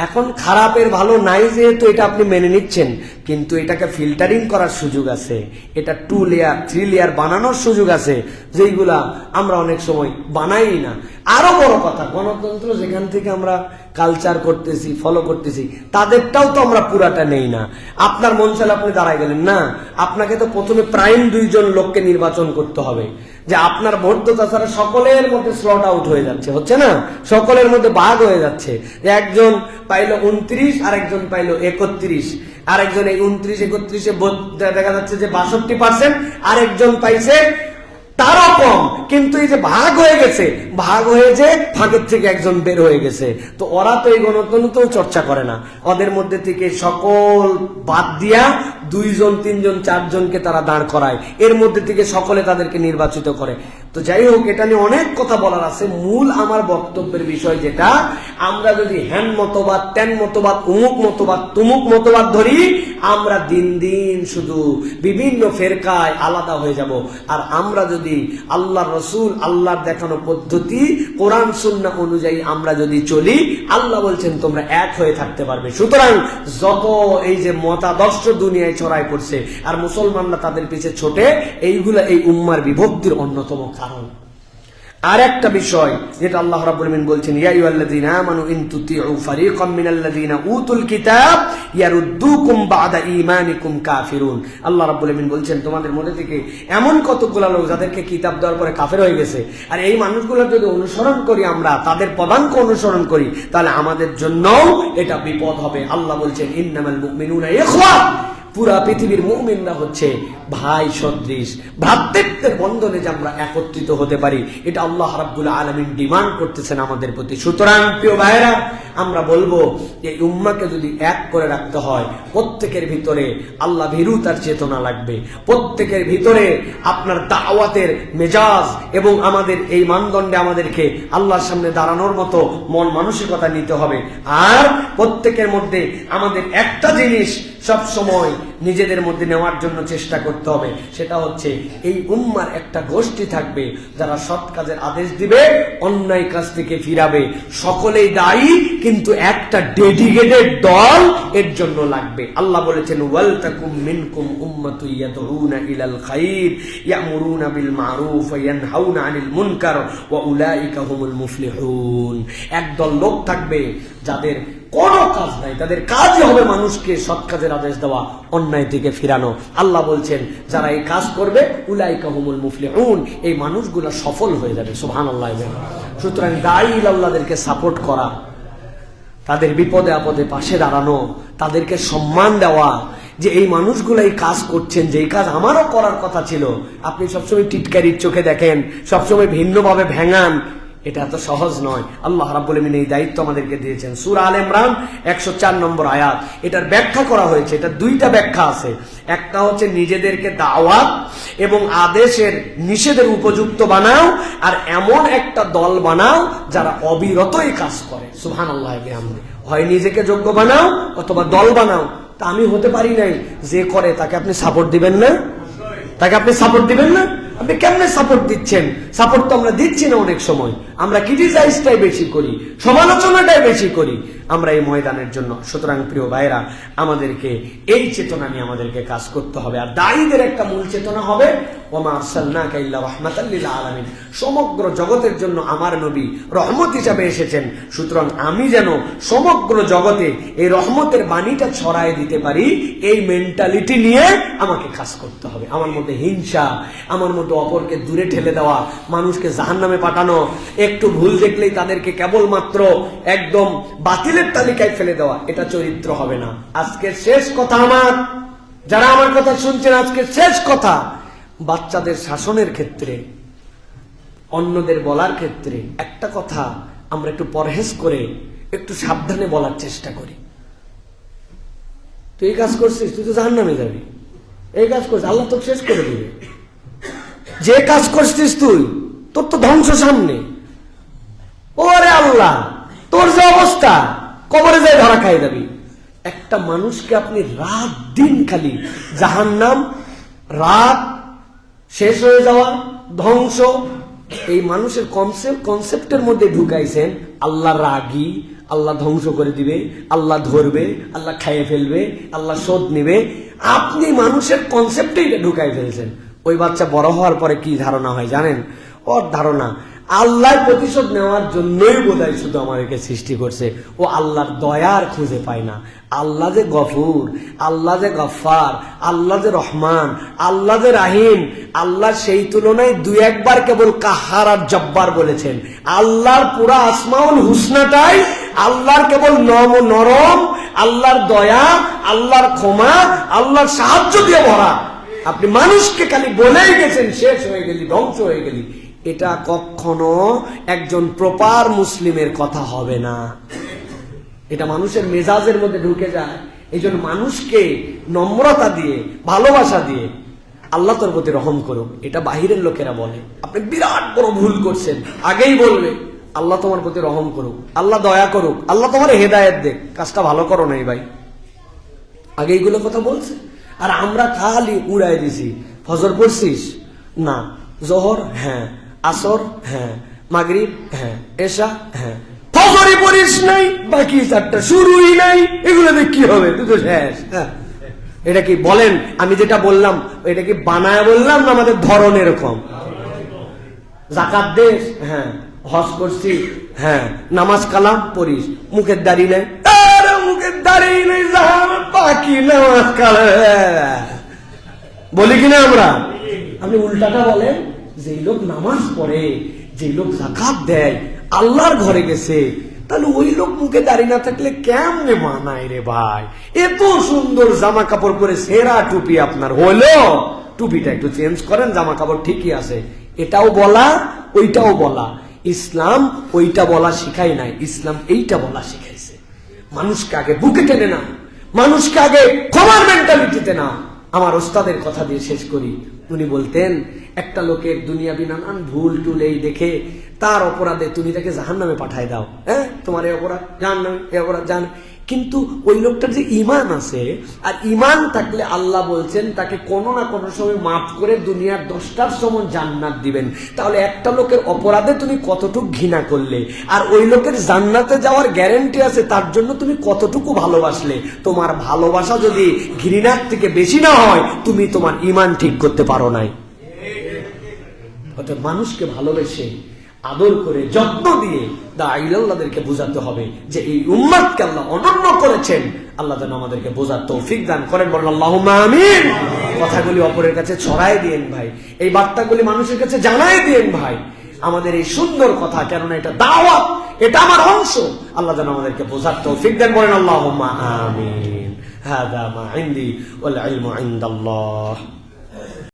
এখন খারাপের ভালো নাই যেহেতু এটা আপনি মেনে নিচ্ছেন, কিন্তু এটাকে ফিল্টারিং করার সুযোগ আছে, এটা 2 লেয়ার 3 লেয়ার বানানোর সুযোগ আছে, যেইগুলা আমরা অনেক সময় বানাই না। আরো বড় কথা, গণতন্ত্র যেখান থেকে আমরা কালচার করতেছি, ফলো করতেছি, তাদেরটাও তো আমরা পুরাটা নেই না। আপনার মন চাইলে আপনি দাঁড়ায় গেলেন না, আপনাকে তো প্রথমে প্রাইম 2 জন লোককে নির্বাচন করতে হবে, যে আপনার ভোট তো তাছাড়া সকলের মধ্যে স্লট আউট হয়ে যাচ্ছে, হচ্ছে না? সকলের মধ্যে ভাগ হয়ে যাচ্ছে। একজন পাইলো 29, আরেকজন পাইলো 31, আরেকজন এই 29 31-এ ভোট দেখা যাচ্ছে যে 62%, আরেকজন পাইছে তারও কম, কিন্তু এই যে ভাগ হয়ে গেছে, ভাগ হয়ে যে ভাগের থেকে একজন বের হয়ে গেছে, তো ওরা তো এই গণতন্ত্র চর্চা করে না। ওদের মধ্যে থেকে সকল বাদ দিয়া 2 জন 3 জন 4 জনকে তারা দাঁড় করায়, এর মধ্যে থেকে সকলে তাদেরকে নির্বাচিত করে। তো যাই হোক, এটা নিয়ে অনেক কথা বলার আছে। মূল আমার বক্তব্যের বিষয় যেটা, আমরা যদি হ্যান মতবাদ, ত্যান মতবাদ, উমুক মতবাদ, তুমুক মতবাদ ধরি, আমরা দিন দিন শুধু বিভিন্ন ফেরকায় আলাদা হয়ে যাব। আর আমরা যদি আল্লাহর রাসূল, আল্লাহর দেখানো পদ্ধতি, কোরআন সুন্নাহ অনুযায়ী আমরা যদি চলি, আল্লাহ বলছেন তোমরা এক হয়ে থাকতে পারবে। সুতরাং যত এই যে মতাদর্শ দুনিয়ায় ছড়ায় পড়ছে আর মুসলমানরা তাদের পিছে ছোটে, এইগুলা এই উম্মার বিভক্তির অন্যতম কারণ। আর একটা বিষয় যেটা আল্লাহ রাব্বুল আলামিন বলছেন, ইয়া আইয়ুহাল্লাযীনা আমানু ইন তুতিউ ফারীকাম মিনাল্লাযীনা উতুল কিতাব ইয়ারুদ্দুকুম বা'দা ঈমানিকুম কাফিরুন। আল্লাহ রাব্বুল আলামিন বলছেন তোমাদের মধ্যে থেকে এমন কতগুলো লোক যাদেরকে কিতাব দেওয়ার পরে কাফের হয়ে গেছে, আর এই মানুষগুলোর যদি অনুসরণ করি আমরা, তাদের পদাঙ্ক অনুসরণ করি, তাহলে আমাদের জন্য এটা বিপদ হবে। আল্লাহ বলছেন ইন্নামাল মুমিনুনা ইখওয়া পুরা পৃথিবীর মুমিনরা হচ্ছে ভাই সদৃশ, ভ্রাতৃত্বের বন্ধনে যে আমরা একত্রিত হতে পারি, এটা আল্লাহ রাব্বুল আলামিন ডিমান্ড করতেছেন আমাদের প্রতি। সুতরাং প্রিয় ভাইরা, আমরা বলবো এই উম্মাহকে যদি এক করে রাখতে হয়, প্রত্যেকের ভিতরে আল্লাহ ভীরুতার চেতনা লাগবে, প্রত্যেকের ভিতরে আপনার দাওয়াতের মেজাজ এবং আমাদের এই মানদণ্ডে আমাদেরকে আল্লাহর সামনে দাঁড়ানোর মতো মন মানসিকতা নিতে হবে। আর প্রত্যেকের মধ্যে আমাদের একটা জিনিস সব সময় নিজেদের মধ্যে নেওয়ার জন্য চেষ্টা করতে হবে, সেটা হচ্ছে এই উম্মার একটা গোষ্ঠী থাকবে যারা সৎ কাজের আদেশ দিবে, অন্যায় কাজ থেকে ফিরাবে। সকলেই দায়ী, কিন্তু একটা ডেডিকেটেড দল এর জন্য লাগবে। আল্লাহ বলেছেন, ওয়াল তাকুম মিনকুম উম্মাতুন ইয়াদউনা ইলাল খায়র ইয়ামুরুনা বিল মারুফ ওয়া ইয়ানহাউনা আনিল মুনকার ওয়া উলাইকা হুমুল মুফলিহুন। একদল লোক থাকবে যাদের কোনো কাজ নাই, তাদের কাজই হবে মানুষকে সৎ কাজের আদেশ দেওয়া, অন্যায় থেকে ফিরানো। আল্লাহ বলছেন, যারা এই কাজ করবে উলাইকা হুমুল মুফলিহুন, এই মানুষগুলো সফল হয়ে যাবে। সুবহানাল্লাহ। সুতরাং দায়ী আল্লাহদেরকে সাপোর্ট করা, তাদের বিপদে আপদে পাশে দাঁড়ানো, তাদেরকে সম্মান দেওয়া, যে এই মানুষগুলো এই কাজ করছেন, যে এই কাজ আমারও করার কথা ছিল। আপনি সবসময় টিটকারির চোখে দেখেন, সবসময় ভিন্নভাবে ভেঙান, এটা এত সহজ নয়। আল্লাহ রাব্বুল আলামিন এই দায়িত্ব আমাদেরকে দিয়েছেন। সূরা আলে ইমরান 104 নম্বর আয়াত, এটার ব্যাখ্যা করা হয়েছে। এটা দুইটা ব্যাখ্যা আছে। একটা হচ্ছে নিজেদেরকে দাওয়াত এবং আদেশের নিষেধের উপযুক্ত বানাও, আর এমন একটা দল বানাও যারা অবিরত এই কাজ করে। সুবহানাল্লাহ। হয় নিজেকে যোগ্য বানাও অথবা দল বানাও। তা আমি হতে পারি নাই, যে করে তাকে আপনি সাপোর্ট দিবেন না? তাকে আপনি সাপোর্ট দিবেন না? আপনি কেমনে সাপোর্ট দিচ্ছেন? সাপোর্ট তো আমরা দিচ্ছি না। অনেক সময় আমরা ক্রিটিসাইজটাই বেশি করি, সমালোচনাটাই বেশি করি আমরা এই ময়দানের জন্য। সুতরাং প্রিয় ভাইরা, আমাদেরকে এই চেতনা নিয়ে আমাদেরকে কাজ করতে হবে। আর দায়ীদের একটা মূল চেতনা হবে, ওমা আরসালনাকা ইল্লা রাহমাতাল লিল আলামিন, সমগ্র জগতের জন্য আমার নবী রহমত হিসাবে এসেছেন। সুতরাং আমি যেন সমগ্র জগতে এই রহমতের বাণীটা ছড়ায় দিতে পারি, এই মেন্টালিটি নিয়ে আমাকে কাজ করতে হবে। আমার মধ্যে হিংসা, আমার মধ্যে অপরকে দূরে ঠেলে দেওয়া, মানুষকে জাহান্নামে পাঠানো, একটু ভুল দেখলেই তাদেরকে কেবলমাত্র একদম বাতিলের তালিকায় ফেলে দেওয়া, এটা চরিত্র হবে না। আজকের শেষ কথা, আমার যারা আমার কথা শুনছেন, আজকের শেষ কথা, বাচ্চাদের শাসনের ক্ষেত্রে, অন্যদের বলার ক্ষেত্রে একটা কথা আমরা একটু পরহেজ করে একটু সাবধানে বলার চেষ্টা করি। তুই এই কাজ করছিস, তুই তো জাহান্নামে যাবি। এই কাজ করছিস, আল্লাহ তোকে শেষ করে দিবে। যে কাজ করছিস তুই, তোর তো ধ্বংস সামনে। ওরে আল্লাহ, তোর যে অবস্থা, কবরে যায় ধরা খাই যাবি। একটা মানুষকে আপনি রাত দিন খালি জাহান্নাম, রাত শেষ হয়ে যাওয়া, ধ্বংস, এই মানুষের কনসেপ্টের মধ্যে ঢুকাইছেন। আল্লাহ রাগী, আল্লাহ ধ্বংস করে দিবে, আল্লাহ ধরবে, আল্লাহ খাইয়ে ফেলবে, আল্লাহ শোধ নিবে। আপনি মানুষের কনসেপ্টেই ঢুকাই ফেলছেন। ওই বাচ্চা বড় হওয়ার পরে কি ধারণা হয় জানেন? ওর ধারণা আল্লাহর প্রতিশোধ নেওয়ার জন্যই বোধহয় শুধু আমাদেরকে সৃষ্টি করছে। ও আল্লাহর দয়ার খুঁজে পায় না। আল্লাহ যে গফুর, আল্লাহ যে গফফার, আল্লাহ যে রহমান, আল্লাহ যে রাহিম, আল্লাহ সেই তুলনায় দুই একবার কেবল কাহার আর জব্বার বলেছেন। আল্লাহর পুরা আসমাউল হুসনাটাই আল্লাহর কেবল নরম, আল্লাহর দয়া, আল্লাহর ক্ষমা, আল্লাহর সাহায্য দিয়ে ভরা। আপনি মানুষকে খালি বলেই গেছেন, শেষ হয়ে গেলি, ধ্বংস হয়ে গেলি। এটা কখনো একজন প্রপার মুসলিমের কথা হবে না। এটা মানুষের মেজাজের মধ্যে ঢুকে যায়। এই জন্য মানুষকে নম্রতা দিয়ে, ভালোবাসা দিয়ে, আল্লাহ তোর প্রতি রহম করুক, এটা বাহিরের লোকেরা বলে। আপনি বিরাট বড় ভুল করছেন, আগেই বলবে আল্লাহ তোমার প্রতি রহম করুক, আল্লাহ দয়া করুক, আল্লাহ তোমার হেদায়েত দেখ, কাজটা ভালো করো নাই ভাই, আগে এইগুলো কথা বলছে। আর আমরা খালি উড়াই দিছি। ফজর পড়ছিস না, জোহর হ্যাঁ, আসর হ্যাঁ, মাগরিব হ্যাঁ, এশা হ্যাঁ, ফজরই পড়িস নাই, বাকি চারটা শুরুই নাই, এগুলোতে কি হবে? তুই তো শেষ। হ্যাঁ, এটা কি বলেন? আমি যেটা বললাম এটা কি বানায় বললাম না আমাদের ধরন এরকম? যাকাত দেশ হ্যাঁ, হজ করছি হ্যাঁ, নামাজ কালাম পড়িস, মুখের দাড়ি নাই, মুখের দাড়ি নেই, বাকি নামাজ কালাম বলি কিনা আমরা? আপনি উল্টাটা বলেন, যেই লোক নামাজ পড়ে, যেই লোক যাকাত দেয়, আল্লাহর ঘরে গেছে, তাহলে ওই লোক মুখে দাঁড়িয়ে না থাকলে কেমনে মানায় রে ভাই? এত সুন্দর জামা কাপড় পরে সেরা টুপি আপনার হলো, টুপিটা একটু চেঞ্জ করেন, জামা কাপড় ঠিকই আছে। এটাও বলা ওইটাও বলা। ইসলাম ওইটা বলা শিখাই নাই, ইসলাম এইটা বলা শিখাইছে। মানুষকে আগে বুকে টেনে না, মানুষকে আগে ক্ষমার মেন্টালিটিতে না। আমার ওস্তাদের কথা দিয়ে শেষ করি। উনি বলতেন, একটা লোকের দুনিয়াবি নানান ভুল টুল এই দেখে তার অপরাধে তুমি তাকে জাহান্নামে পাঠায় দাও, হ্যাঁ তোমার এই অপরাধ জাহান্নামে, এই অপরাধ জান, কিন্তু ওই লোকটার যে ইমান আছে, আর ইমান থাকলে আল্লাহ বলছেন তাকে কোনো না কোনো সময় মাফ করে দুনিয়ার 10টার সমান জান্নাত দিবেন। তাহলে একটা লোকের অপরাধে তুমি কতটুকু ঘৃণা করলে, আর ওই লোকের জান্নাতে যাওয়ার গ্যারান্টি আছে, তার জন্য তুমি কতটুকু ভালোবাসলে। তোমার ভালোবাসা যদি ঘৃণার থেকে বেশি না হয়, তুমি তোমার ইমান ঠিক করতে পারো নাই। অর্থাৎ মানুষকে ভালোবেসে আদর করে যত্ন দিয়ে দাঈলাদেরকে বোঝাতে হবে যে এই উম্মতকে আল্লাহ অনন্য করেছেন। আল্লাহ যেন আমাদেরকে বোঝার তৌফিক দান করেন, বলেন আল্লাহুম্মা আমিন। কথাগুলি অপরের কাছে ছড়াই দিয়েন ভাই, এই বার্তাগুলি মানুষের কাছে জানাই দিয়েন ভাই, আমাদের এই সুন্দর কথা, কেননা এটা দাওয়াত, এটা আমার অংশ। আল্লাহ যেন আমাদেরকে বোঝার তৌফিক দেন, বলেন আল্লাহুম্মা আমিন। হাদা মা ইনদি ওয়াল ইলমু ইনদাল্লাহ।